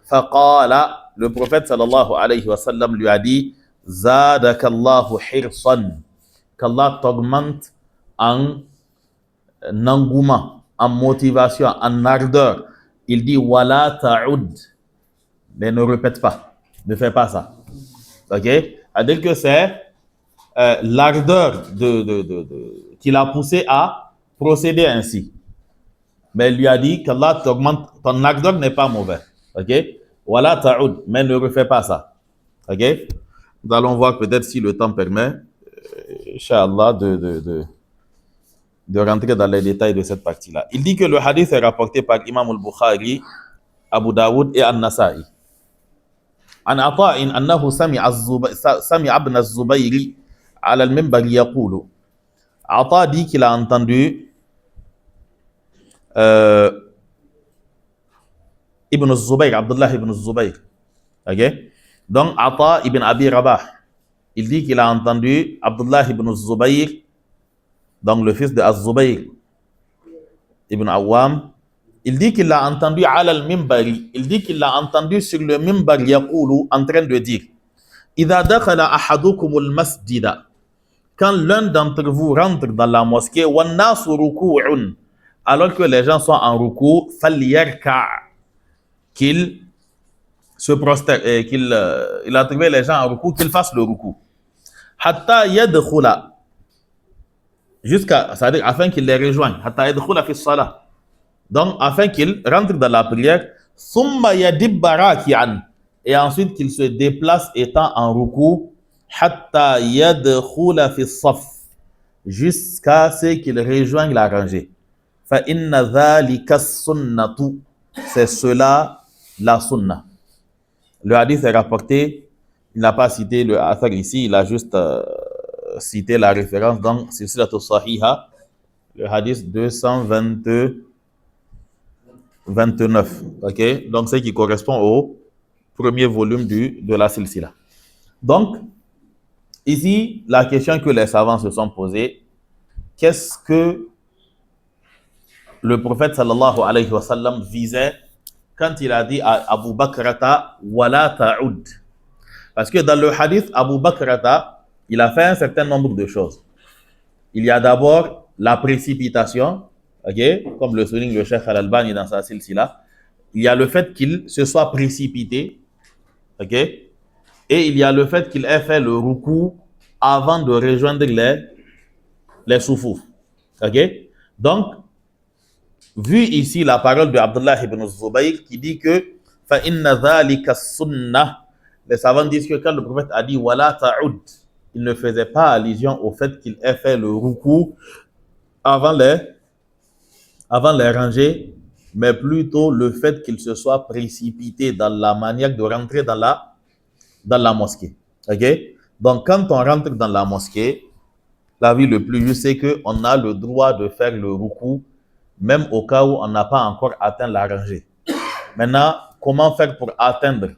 Faqala, le prophète sallallahu alayhi wa sallam lui a dit Zadakallahu hirsan. Qu'Allah t'augmente en engouement, en motivation, en ardeur. Il dit wala ta'ud, mais ne répète pas, ne fais pas ça. Ok? C'est-à-dire que c'est l'ardeur qui l'a poussé à procéder ainsi. Mais il lui a dit qu'Allah t'augmente, ton ardeur n'est pas mauvais. Ok? Wala ta'ud, mais ne refais pas ça. Ok? Nous allons voir peut-être si le temps permet, Inch'Allah, de rentrer dans les détails de cette partie-là. Il dit que le hadith est rapporté par Imam al-Bukhari, Abu Daoud et An-Nasa'i. An Ata'in annahu sami'a ibn az-Zubayr ala al-minbar yaqulu. Ata dit qu'il a entendu Ibn az-Zubayr, Abdullah ibn az-Zubayr. Ok? Donc Ata ibn Abi Rabah, il dit qu'il a entendu Abdullah ibn az-Zubayr, donc le fils de Az-Zubayr ibn Awam, il dit qu'il l'a entendu ala al-minbari, il dit qu'il l'a entendu sur le minbar yaqulu, en train de dire idha dakhala ahadukum al-masjida, quand l'un d'entre vous rentre dans la mosquée, wan nasu ruku'un, alors que les gens sont en ruku, falyarka, qu'il se prosterne, il a trouvé les gens en ruku, qu'il fasse le ruku, hatta yadkhula, c'est-à-dire afin qu'il les rejoigne, hatta yadkhula fi salah, donc afin qu'il rentre dans la prière, thumma yadibba raki'an, et ensuite qu'il se déplace étant en ruku, hatta yadkhula fi saf, jusqu'à ce qu'il rejoigne la rangée. فَإِنَّ ذَلِكَ السُّنَّةُ, c'est cela la sunna. Le hadith est rapporté, il n'a pas cité le athar ici, il a juste cité la référence dans Silsilatu Sahiha, le hadith 229. Ok, donc c'est qui correspond au premier volume de la silsila. Donc, ici, la question que les savants se sont posées, qu'est-ce que le prophète sallallahu alayhi wa sallam visait quand il a dit à Abu Bakrata wala ta'ud? Parce que dans le hadith, Abu Bakrata, il a fait un certain nombre de choses. Il y a d'abord la précipitation, okay, comme le souligne le Cheikh Al-Albani dans sa silsila. Il y a le fait qu'il se soit précipité, okay, et il y a le fait qu'il ait fait le ruku avant de rejoindre les soufouf. Okay? Donc, vu ici la parole de Abdullah ibn Zubayr qui dit que فَإِنَّ ذَلِكَ السُّنَّةِ, les savants disent que quand le prophète a dit وَلَا تَعُدْ, il ne faisait pas allusion au fait qu'il ait fait le ruku avant les rangées, mais plutôt le fait qu'il se soit précipité dans la manière de rentrer dans la mosquée. Okay? Donc, quand on rentre dans la mosquée, l'avis le plus juste, c'est qu'on a le droit de faire le ruku, même au cas où on n'a pas encore atteint la rangée. Maintenant, comment faire pour atteindre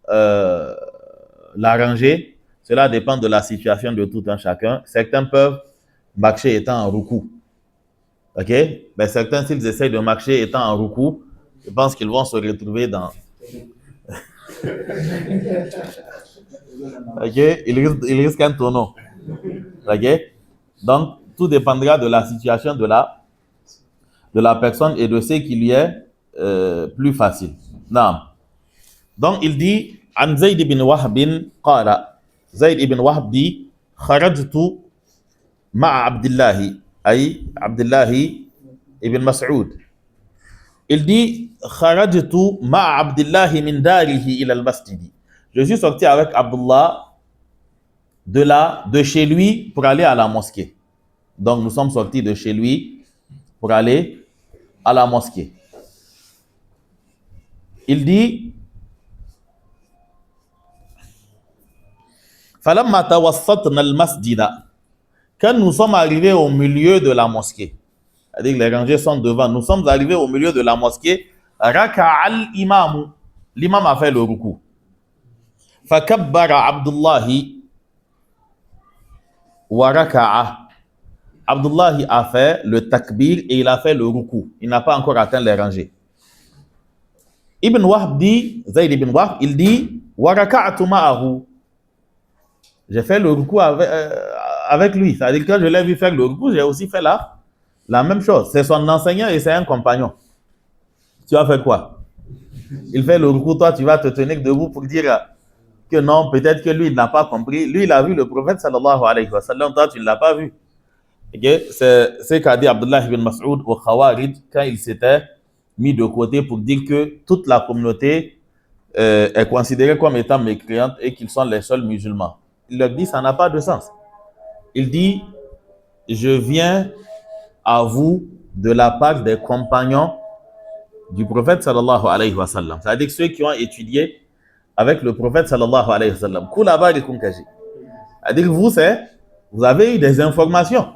la rangée? Cela dépend de la situation de tout un chacun. Certains peuvent marcher étant en ruku. Ok? Mais certains, s'ils essayent de marcher étant en ruku, je pense qu'ils vont se retrouver dans... Ok? Ils risquent un tonneau. Ok? Donc, tout dépendra de la situation de la personne et de ce qui lui est plus facile. Non. Donc, il dit, عن زيد بن وهب قال, Zayd ibn Wahb dit, خرجت مع عبد الله, أي عبد الله ibn Mas'ud. Il dit, خرجت مع عبد الله من داره إلى المسجد. Je suis sorti avec Abdullah de chez lui pour aller à la mosquée. Donc, nous sommes sortis de chez lui pour aller à la mosquée. Il dit, فَلَمَّا تَوَسَّطْنَا الْمَسْجِدَ, quand nous sommes arrivés au milieu de la mosquée, c'est-à-dire que les rangées sont devant, nous sommes arrivés au milieu de la mosquée, رَكَعَ الْإِمَامُ, l'imam a fait le ruku. فَكَبَّرَ عَبْدُ اللَّهِ وَرَكَعَ, Abdullah a fait le takbir et il a fait le ruku. Il n'a pas encore atteint les rangées. Ibn Wahb dit, Zayd ibn Wahb, il dit, وَرَكَعْتُ مَعَهُ, j'ai fait le ruku avec lui. C'est-à-dire que quand je l'ai vu faire le ruku, j'ai aussi fait la même chose. C'est son enseignant et c'est un compagnon. Tu vas faire quoi? Il fait le ruku, toi tu vas te tenir debout pour dire que non, peut-être que lui il n'a pas compris. Lui il a vu le prophète sallallahu alayhi wa sallam, toi tu ne l'as pas vu. Okay? C'est ce qu'a dit Abdullah ibn Mas'ud au Khawarij quand il s'était mis de côté pour dire que toute la communauté est considérée comme étant mécréante et qu'ils sont les seuls musulmans. Il leur dit, ça n'a pas de sens. Il dit, je viens à vous de la part des compagnons du prophète sallallahu alayhi wa sallam. C'est-à-dire ceux qui ont étudié avec le prophète sallallahu alayhi wa sallam. C'est-à-dire vous avez eu des informations.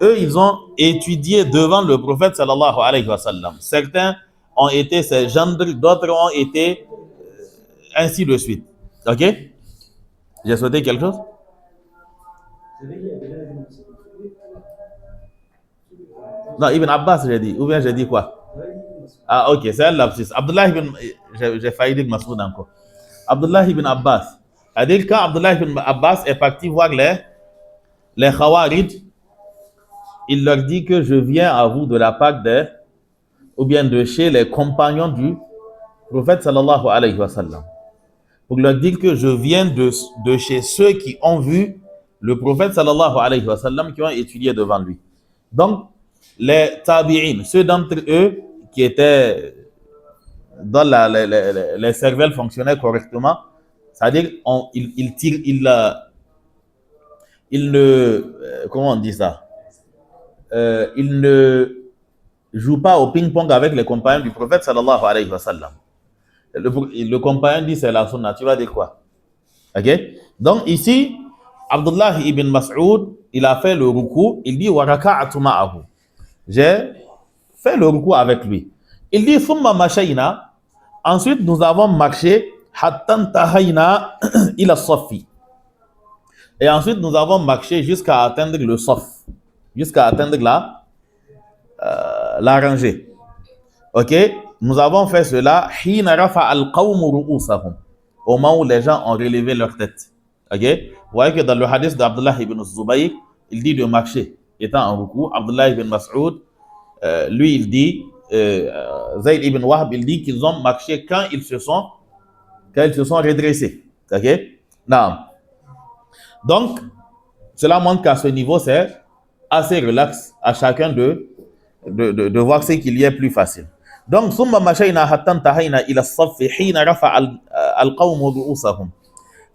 Eux, ils ont étudié devant le prophète sallallahu alayhi wa sallam. Certains ont été ses gendres, d'autres ont été ainsi de suite. Ok? J'ai souhaité quelque chose? Non, Ibn Abbas, j'ai dit. Ou bien j'ai dit quoi? Ah, ok, c'est un lapsus. Abdullah ibn... J'ai failli dire Masoud encore. Abdullah ibn Abbas. C'est-à-dire quand Abdullah ibn Abbas est parti voir les Khawarij, il leur dit que je viens à vous de la part ou bien de chez les compagnons du prophète sallallahu alayhi wa sallam. Pour leur dire que je viens de chez ceux qui ont vu le prophète sallallahu alayhi wa sallam, qui ont étudié devant lui. Donc, les tabi'in, ceux d'entre eux qui étaient dans les cervelles fonctionnaient correctement, c'est-à-dire ils ne, comment on dit ça? il ne joue pas au ping-pong avec les compagnons du prophète sallallahu alayhi wa sallam. Le compagnon dit c'est la sunna. Tu vas dire quoi? Ok? Donc ici, Abdullah ibn Mas'ud, il a fait le ruku. Il dit wa raka'atu ma'ahu. J'ai fait le ruku avec lui. Il dit thumma mashayna. Ensuite, nous avons marché hatta intahayna ila as-saffi. Et ensuite, nous avons marché jusqu'à atteindre le saf, jusqu'à atteindre la rangée. Ok? Nous avons fait cela hina rafa al-qawmu ru'usahum, au moment où les gens ont relevé leur tête. Ok? Vous voyez que dans le hadith d'Abdullah ibn Zubayr, il dit de marcher étant en ruku. Abdullah ibn Mas'ud, lui, il dit, Zayd ibn Wahb, il dit qu'ils ont marché quand ils se sont redressés. Ok? Non. Donc, cela montre qu'à ce niveau, c'est assez relax à chacun de voir ce qu'il y est plus facile. Donc, ثم مشينا حتى انتهينا إلى الصف حين رفع القوم رؤوسهم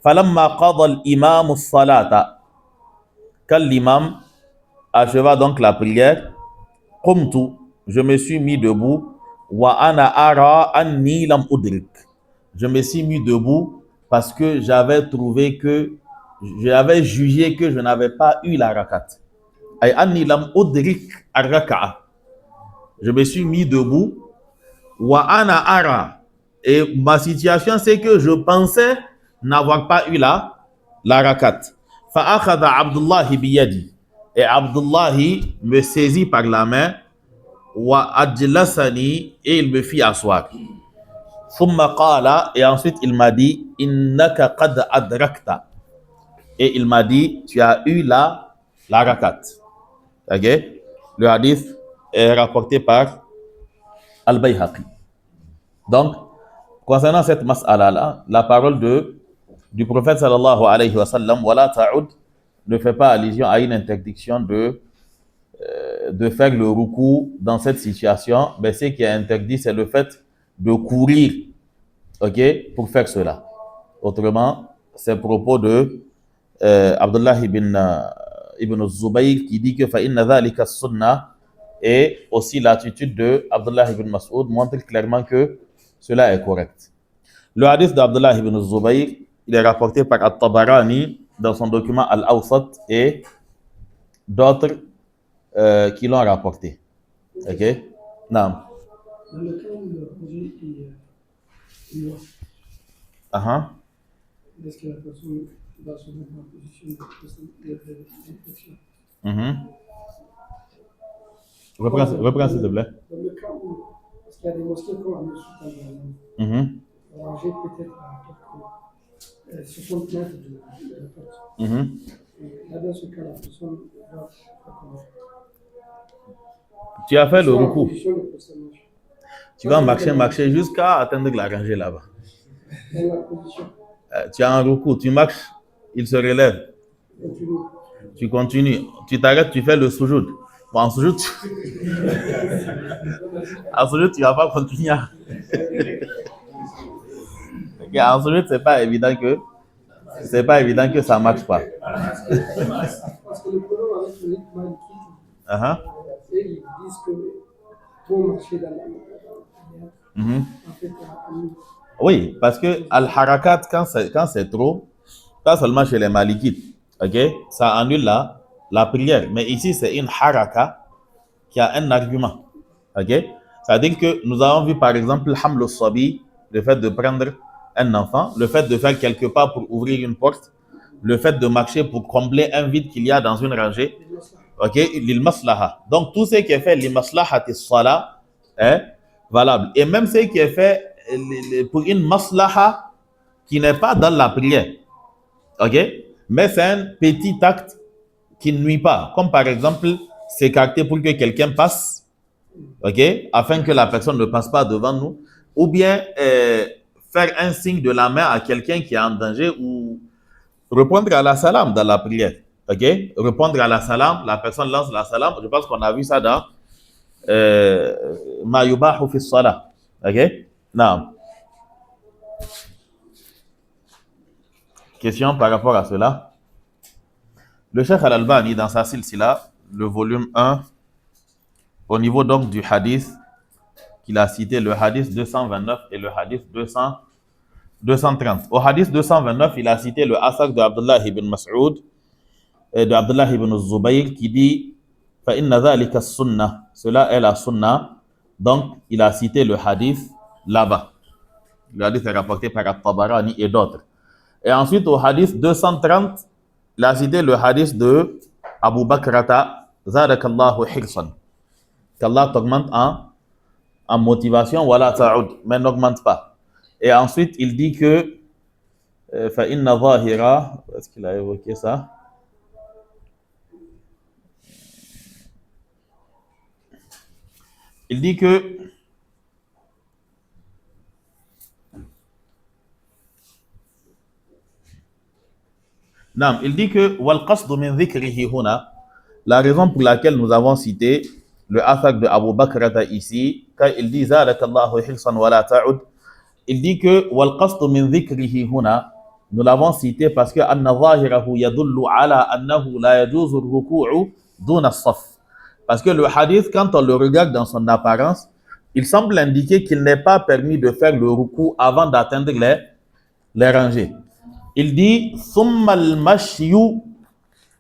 فلما قضى الإمام الصلاة. Quand l'imam acheva donc la prière, قمت, je me suis mis debout, وأنا أرى أني لم أدرك. Je me suis mis debout parce que j'avais jugé que je n'avais pas eu la rakat. Ay anni lam udrik ar-raka'a. Je me suis mis debout. Wa ana ara. Et ma situation, c'est que je pensais n'avoir pas eu la rakat. Fa akhadha Abdullah biyadi. Et Abdullah me saisit par la main. Wa ajlasani. Et il me fit asseoir. Thumma qala. Et ensuite il m'a dit innaka qad adrakta. Et il m'a dit tu as eu la rakat. Ok? Le hadith est rapporté par Al-Bayhaqi. Donc, concernant cette mas'ala-là, la parole du prophète sallallahu alayhi wa sallam, wala ta'ud, ne fait pas allusion à une interdiction de faire le ruku dans cette situation, mais ce qui est interdit, c'est le fait de courir, ok, pour faire cela. Autrement, c'est à propos de Abdullah ibn Zubayr qui dit que fa'inna dhalika sunnah, et aussi l'attitude de Abdullah ibn Mas'ud montre clairement que cela est correct. Le hadith d'Abdullah ibn Zubayr, il est rapporté par At-Tabarani dans son document Al-Awsat et d'autres qui l'ont rapporté. Ok? Non. Dans le cas où le projet est noir, est-ce que la personne va se mettre en position de réflexion? Reprends s'il te plaît. Dans le cas où, parce qu'il y a des mosquées comme à Moussoutan, rangées peut-être à 60 mètres de la porte. Et là, dans ce cas, la personne va comment? Tu as fait le ruku. Position de personnage. Tu vas marcher jusqu'à atteindre la rangée là-bas. Dans la position. Tu as un ruku, tu marches, il se relève. Continue. Tu continues, tu t'arrêtes, tu fais le sujoud. Bon, en sujoud, tu vas pas continuer. Okay, en sujoud, c'est pas évident que ça marche pas. Parce que le problème avec le rythme malikite, ils disent que pour marcher dans la en fait, oui, parce que al-harakat, quand c'est trop, pas seulement chez les malikites, ok, ça annule la prière. Mais ici, c'est une haraka qui a un argument. Ok? C'est-à-dire que nous avons vu par exemple haml al-sabi, le fait de prendre un enfant, le fait de faire quelques pas pour ouvrir une porte, le fait de marcher pour combler un vide qu'il y a dans une rangée. Ok? Lil maslaha. Donc tout ce qui est fait lil maslahati as-salah est valable. Et même ce qui est fait pour une maslaha qui n'est pas dans la prière. Ok? Mais c'est un petit acte qui ne nuit pas. Comme par exemple, s'écarter pour que quelqu'un passe, ok, afin que la personne ne passe pas devant nous, ou bien faire un signe de la main à quelqu'un qui est en danger, ou répondre à la salam dans la prière. Ok, répondre à la salam, la personne lance la salam. Je pense qu'on a vu ça dans ma yubahu fi salah. Ok, non. Question par rapport à cela. Le Cheikh Al-Albani, dans sa silsila, le volume 1, au niveau donc du hadith qu'il a cité, le hadith 229 et le hadith 230. Au hadith 229, il a cité le asar de Abdullah ibn Mas'ud et de Abdullah ibn Zubayr qui dit فَإِنَّ ذَلِكَ السُّنَّةِ, cela est la sunna. Donc, il a cité le hadith là-bas. Le hadith est rapporté par At-Tabarani et d'autres. Et ensuite, au hadith 230, il a cité le hadith de Abu Bakrata, Zadakallahu hirsan. Qu'Allah t'augmente en motivation, wala ta'ud, mais n'augmente pas. Et ensuite, il dit que فَإِنَّ ظَاهِرًا, est-ce qu'il a évoqué ça? Il dit que non, il dit que وَالْقَصْدُ مِنْ ذِكْرِهِ هُنَا, la raison pour laquelle nous avons cité le athak de Abu Bakrata ici, quand il dit زَادَكَ اللَّهُ حِرْصًا وَلَا تَعُدْ, il dit que وَالْقَصْدُ مِنْ ذِكْرِهِ هُنَا, nous l'avons cité parce que أَنَّ ظَاهِرَهُ يَدُلُّ عَلَى أَنَّهُ لَا يَجُوزُ الرُّكُوعُ دُونَ الصَّفِّ. Parce que le hadith, quand on le regarde dans son apparence, il semble indiquer qu'il n'est pas permis de faire le ruku avant d'atteindre les rangées. Il dit ثُمَّ الْمَشْيُ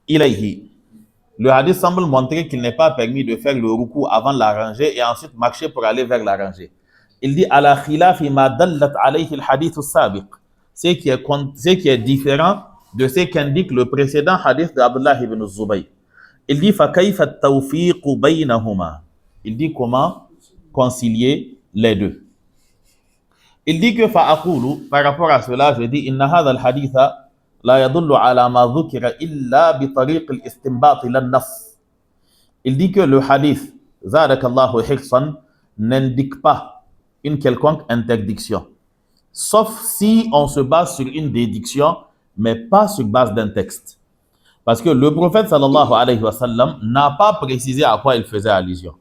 إِلَيْهِ. Le hadith semble montrer qu'il n'est pas permis de faire le ruku avant la rangée et ensuite marcher pour aller vers la rangée. Il dit على خلاف ما دلت عليه الحديث السابق. Ce qui est différent de ce qu'indique le précédent hadith d'Abdullah ibn Zubayr. Il dit فَكَيْفَ التَّوْفِيقُ بَيْنَهُمَا. Il dit comment concilier les deux. Il dit que فَأَقُولُ, par rapport à cela, je dis إِنَّ هَذَا الْحَدِيثَ لَا يَدُلُّ عَلَى مَا ذُكِرَ إِلَّا بِطَرِيقِ الْإِسْتِنْبَاطِ لَلنَّص. Il dit que le hadith زَادَكَ اللَّهُ حِرْصًا n'indique pas une quelconque interdiction, sauf si on se base sur une déduction, mais pas sur base d'un texte. Parce que le prophète sallallahu alayhi wa sallam n'a pas précisé à quoi il faisait allusion.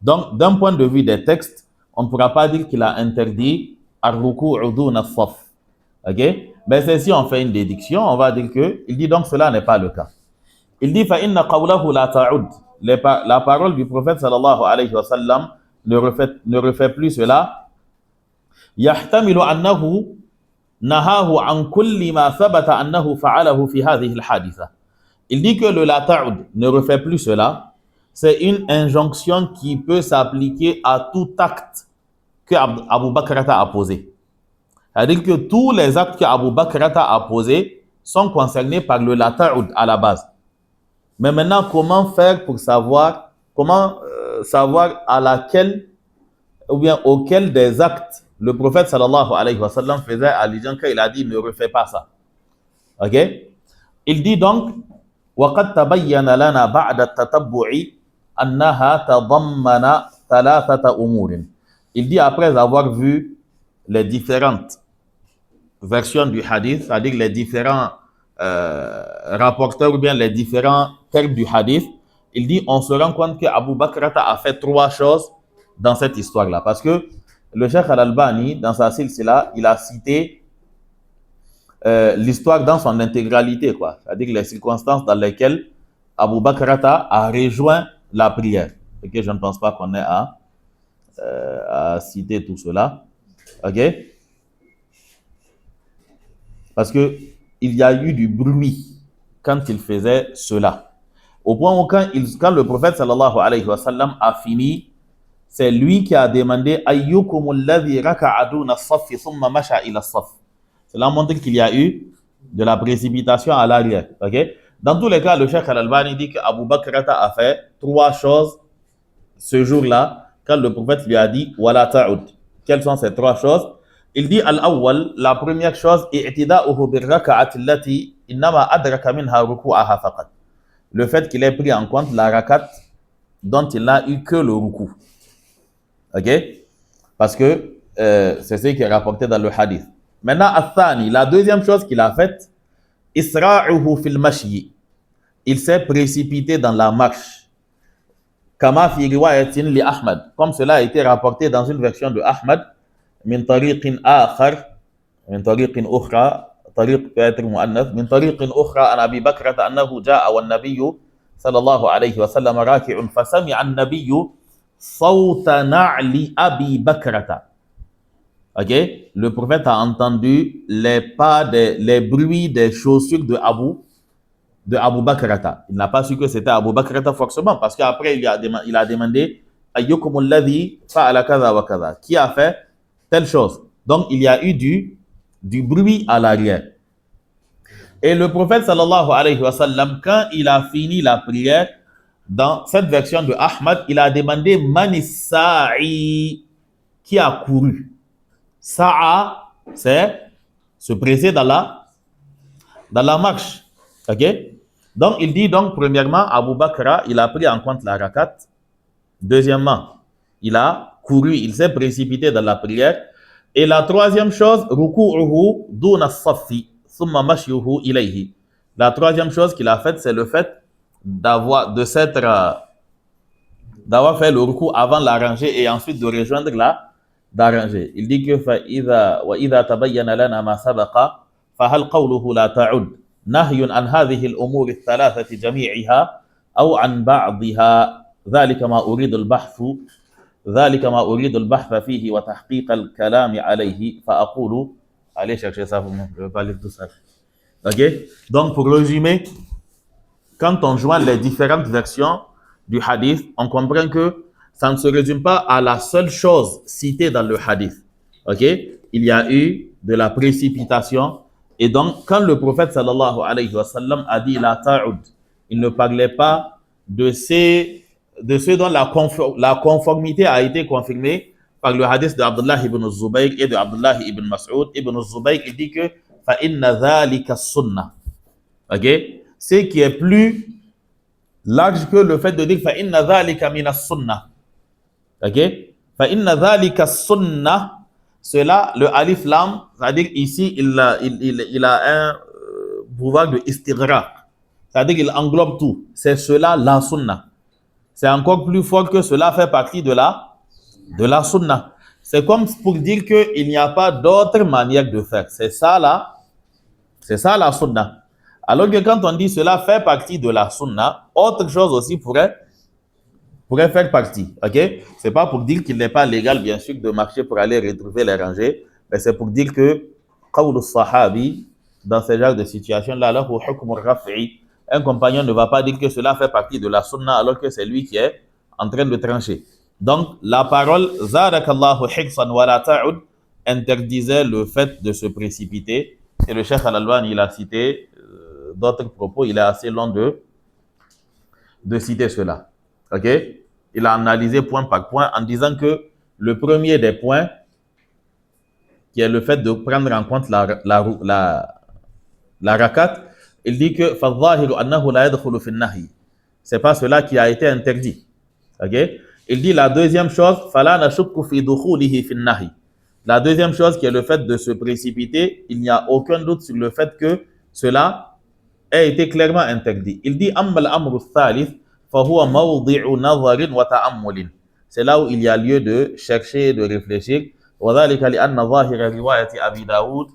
Donc, d'un point de vue des textes, on ne pourra pas dire qu'il a interdit ar-ruku'u duna as-saff. Ok? Mais c'est si on fait une déduction, on va dire que, il dit donc cela n'est pas le cas. Il dit fa inna qawlahu la ta'ud. La parole du prophète sallallahu alayhi wa sallam ne refait plus cela. Yahtamilu annahu nahahu an kulli ma thabata annahu fa'alahu fi hadhihi al-haditha. Il dit que le la ta'ud ne refait plus cela. C'est une injonction qui peut s'appliquer à tout acte que Abu Bakrata a posé. C'est-à-dire que tous les actes que Abu Bakrata a posés sont concernés par le la ta'ud à la base. Mais maintenant, comment faire pour savoir à laquelle ou bien auquel des actes le prophète sallallahu alayhi wa sallam faisait allusion quand il a dit ne refais pas ça. Ok? Il dit donc وَقَدْ تَبَيَّنَ لَنَا بَعْدَ التَّتَبُّعِ أَنَّهَا تَضَمَّنَ ثَلَاثَةَ أُمُورٍ. Il dit après avoir vu les différentes versions du hadith, c'est-à-dire les différents rapporteurs ou bien les différents termes du hadith, il dit on se rend compte que Abu Bakrata a fait trois choses dans cette histoire-là. Parce que le Cheikh Al-Albani, dans sa silsila, il a cité l'histoire dans son intégralité, quoi. C'est-à-dire les circonstances dans lesquelles Abu Bakrata a rejoint la prière. Ok, je ne pense pas qu'on ait à citer tout cela. Ok? Parce que il y a eu du bruit quand il faisait cela. Au point où quand le prophète sallallahu alayhi wa sallam a fini, c'est lui qui a demandé ayyukumul ladhi raka'a duna as-saff thumma masha ila as-saff. Cela montre qu'il y a eu de la précipitation à l'arrière. Okay? Dans tous les cas, le Cheikh Al-Albani dit qu'Abu Bakrata a fait trois choses ce jour-là quand le prophète lui a dit wala ta'ud. Quelles sont ces trois choses? Il dit al-awwal, la première chose, i'tida'uhu bir-raka'ati allati innama adraka minha ruku'aha faqat. Le fait qu'il ait pris en compte la rakat dont il n'a eu que le ruku. Ok? Parce que c'est ce qui est rapporté dans le hadith. Maintenant, al-thani, la deuxième chose qu'il a faite, isra'uhu fil mashyi. Il s'est précipité dans la marche. Kama fi riwayatin li Ahmad. Comme cela a été rapporté dans une version de Ahmad, min tariqin akhar, min tariqin ukhra, tariq peut être mu'annath, min tariqin ukhra an Abi Bakrata annahu ja'a wa an-nabiyyu sallallahu alayhi wa sallam raki'un fa sami'a an-nabiyyu Sawta na'li Abi Bakrata. Ok? Le prophète a entendu les bruits des chaussures de Abu Bakrata. Il n'a pas su que c'était Abu Bakrata forcément, parce qu'après il a demandé Ayyukum alladhi fa'ala kaza wa kaza. Qui a fait telle chose? Donc il y a eu du bruit à l'arrière. Et le prophète sallallahu alayhi wa sallam, quand il a fini la prière, dans cette version de Ahmad, il a demandé Manissa'i, qui a couru. Sa'a, c'est se presser dans la marche. Ok? Donc, il dit donc, premièrement, Abu Bakr, il a pris en compte la rakat. Deuxièmement, il a couru, il s'est précipité dans la prière. Et la troisième chose, ruku'uhu duna saffi, thumma mashyuhu ilayhi. La troisième chose qu'il a faite, c'est le fait d'avoir fait le ruku avant la rangée et ensuite de rejoindre la rangée. Il dit que وَإِذَا تَبَيَّنَ لَنَا مَا سَبَقَ فَهَلْ قَوْلُهُ لَا تَعُدْ نَهْيٌ عَنْ هَذِهِ الْأُمُورِ الثَّلَاثَةِ جَمِيعِهَا أَوْ عَنْ بَعْضِهَا ذَلِكَ مَا أُرِيدُ الْبَحْثَ فِيهِ وَتَحْقِيقَ الْكَلَامِ عَلَيْهِ فَأَقُولُ. Allez chercher ça pour moi, je ne vais pas lire tout ça. Ok? Donc pour résumer, quand on joint les différentes versions du hadith, on comprend que ça ne se résume pas à la seule chose citée dans le hadith. Ok? Il y a eu de la précipitation. Et donc, quand le prophète sallallahu alayhi wa sallam a dit la ta'ud, il ne parlait pas de ceux dont la conformité a été confirmée par le hadith d'Abdullah ibn Zubayr et de Abdullah ibn Mas'ud. Ibn Zubayr, il dit que fa inna dhalika sunnah. Ok? Ce qui est plus large que le fait de dire fa inna dhalika mina sunnah. Ok? Fa inna dhalika sunnah. Cela, le alif lam, c'est-à-dire ici, il a un pouvoir de istighraq. C'est-à-dire qu'il englobe tout. C'est cela la sunnah. C'est encore plus fort que cela fait partie de la sunnah. C'est comme pour dire qu'il n'y a pas d'autre manière de faire. C'est ça la sunnah. Alors que quand on dit cela fait partie de la sunnah, autre chose aussi pourrait faire partie. Ok? C'est pas pour dire qu'il n'est pas légal, bien sûr, de marcher pour aller retrouver les rangées, mais c'est pour dire que qawlu sahabi, dans ce genre de situation-là, lahu hukmu raf'i. Un compagnon ne va pas dire que cela fait partie de la sunna alors que c'est lui qui est en train de trancher. Donc, la parole zadakallahu hiksan wa la ta'ud interdisait le fait de se précipiter. Et le Cheikh Al-Albani, il a cité d'autres propos, il est assez long de citer cela. Ok? Il a analysé point par point en disant que le premier des points, qui est le fait de prendre en compte la rakat, il dit que c'est pas cela qui a été interdit. Ok? Il dit la deuxième chose, la deuxième chose qui est le fait de se précipiter, il n'y a aucun doute sur le fait que cela a été clairement interdit. Il dit c'est là où il y a lieu de chercher, de réfléchir. وذلك لأن ظاهر رواية أبي داود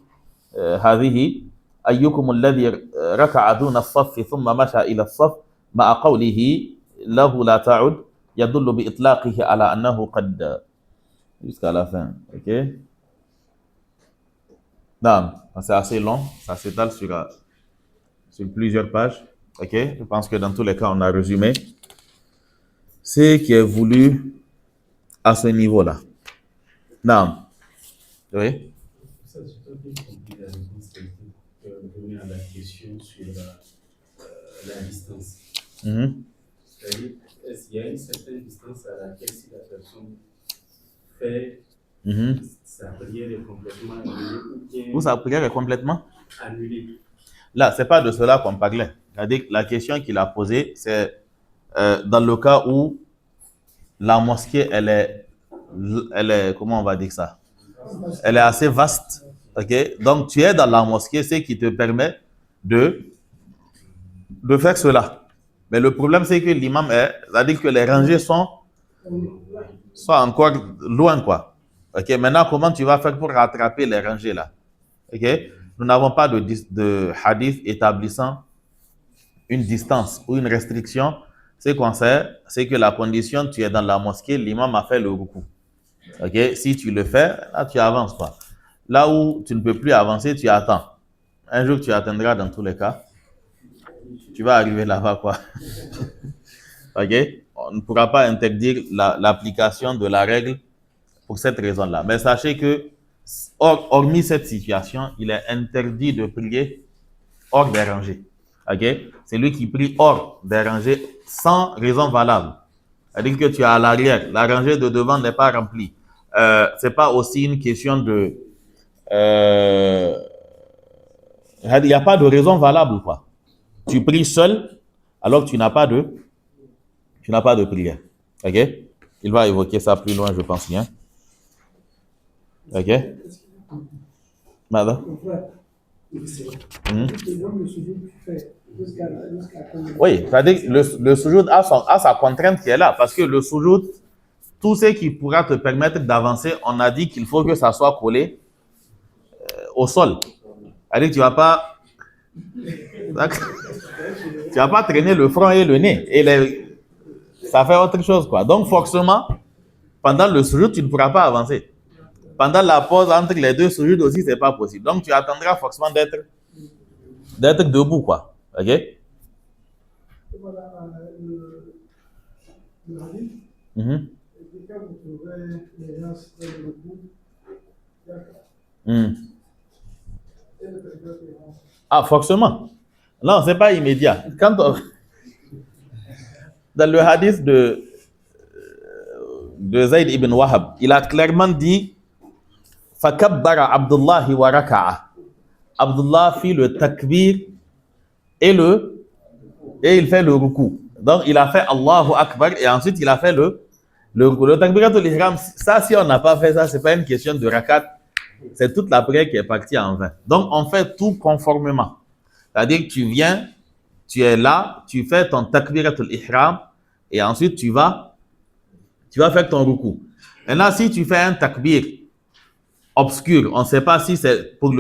هذه أيكم الذي ركع دون الصف ثم مشى إلى الصف مع قوله له لا تعد يدل بإطلاقه على أنه قد jusqu'à la fin. Ok? Non, c'est assez long, ça s'étale sur plusieurs pages. Ok? Je pense que dans tous les cas, on a résumé ce qui est voulu à ce niveau-là. Non. Oui? Ça, j'ai pas bien compris la réponse revenir à la question sur la distance. C'est-à-dire, est-ce qu'il y a une certaine distance à laquelle si la personne fait sa prière est complètement annulée ou bien... Où sa prière est complètement annulée? Là, ce n'est pas de cela qu'on parlait. C'est-à-dire que la question qu'il a posée, c'est dans le cas où la mosquée, elle est, comment on va dire ça? Elle est assez vaste. Okay? Donc, tu es dans la mosquée, ce qui te permet de faire cela. Mais le problème, c'est que l'imam c'est-à-dire que les rangées sont encore loin, quoi. Ok? Maintenant, comment tu vas faire pour rattraper les rangées là? Ok? Nous n'avons pas de hadith établissant une distance ou une restriction Ce qu'on sait, c'est que la condition, tu es dans la mosquée, l'imam a fait le ruku. Ok? Si tu le fais, là, tu avances pas. Là où tu ne peux plus avancer, tu attends. Un jour, tu atteindras dans tous les cas. Tu vas arriver là-bas, quoi. Ok? On ne pourra pas interdire l'application de la règle pour cette raison-là. Mais sachez que, hormis cette situation, il est interdit de prier hors des rangées. Ok? C'est lui qui prie hors des rangées sans raison valable. C'est-à-dire que tu es à l'arrière, la rangée de devant n'est pas remplie. C'est pas aussi une question de... il n'y a pas de raison valable, quoi. Tu pries seul alors que tu n'as pas de prière. Ok? Il va évoquer ça plus loin, je pense bien. Ok? Madame? Oui, c'est-à-dire le sujoud a sa contrainte qui est là, parce que le sujoud, tout ce qui pourra te permettre d'avancer, on a dit qu'il faut que ça soit collé au sol. C'est-à-dire que tu vas pas traîner le front et le nez. Ça fait autre chose, quoi. Donc, forcément, pendant le sujoud, tu ne pourras pas avancer. Pendant la pause entre les deux sujouds aussi, c'est pas possible. Donc, tu attendras forcément d'être debout, quoi. Ok? Voilà, le hadith. Quand vous trouvez les gens sur le bout, Ah, forcément. Non, c'est pas immédiat. Dans le hadith de Zayd ibn Wahab, il a clairement dit Fakabbara Abdullah wa raka'a. Abdullah fit le takbir et il fait le ruku. Donc il a fait Allahu Akbar et ensuite il a fait le ruku. Le takbiratul ihram, ça si on n'a pas fait ça, c'est pas une question de rakat, c'est toute la prière qui est partie en vain. Donc on fait tout conformément. C'est-à-dire que tu viens, tu es là, tu fais ton takbiratul ihram et ensuite tu vas faire ton ruku. Maintenant si tu fais un takbir obscur, on ne sait pas si c'est pour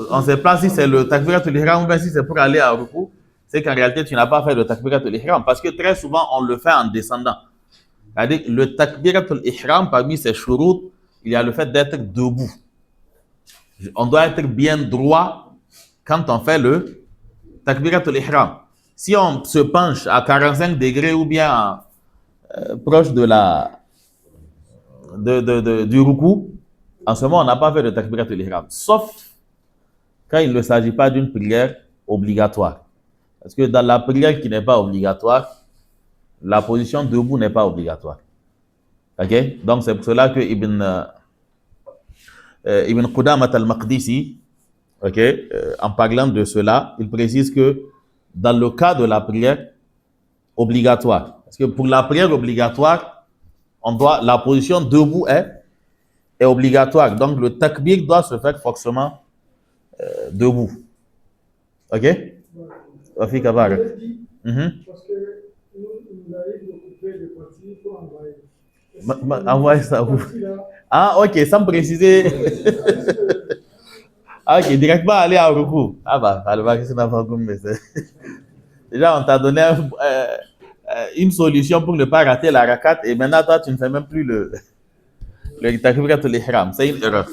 on ne sait pas si c'est le takbiratul ihram ou bien si c'est pour aller à ruku, c'est qu'en réalité tu n'as pas fait le takbiratul ihram parce que très souvent on le fait en descendant. C'est-à-dire le takbiratul ihram parmi ses shurut, il y a le fait d'être debout. On doit être bien droit quand on fait le takbiratul ihram. Si on se penche à 45 degrés ou bien proche de du ruku, en ce moment, on n'a pas fait de takbiratul ihram. Sauf quand il ne s'agit pas d'une prière obligatoire. Parce que dans la prière qui n'est pas obligatoire, la position debout n'est pas obligatoire. Ok? Donc c'est pour cela que Ibn Qudamat al-Maqdisi, en parlant de cela, il précise que dans le cas de la prière obligatoire, parce que pour la prière obligatoire, la position debout est obligatoire. Donc le takbir doit se faire forcément debout. Ok? Rafik Abar. Parce que nous arrive de couper des parties pour envoyer. Envoyer ça où? Ah, ok, sans préciser. Ah, ok, directement aller à Ruku. Ah, bah, déjà, on t'a donné une solution pour ne pas rater la rakat et maintenant, toi, tu ne fais même plus le takbiratul ihram. C'est une erreur.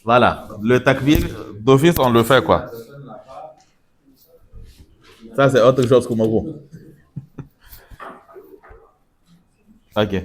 Voilà, le takbir, d'office, on le fait, quoi. Ça, c'est autre chose que moi. Ok.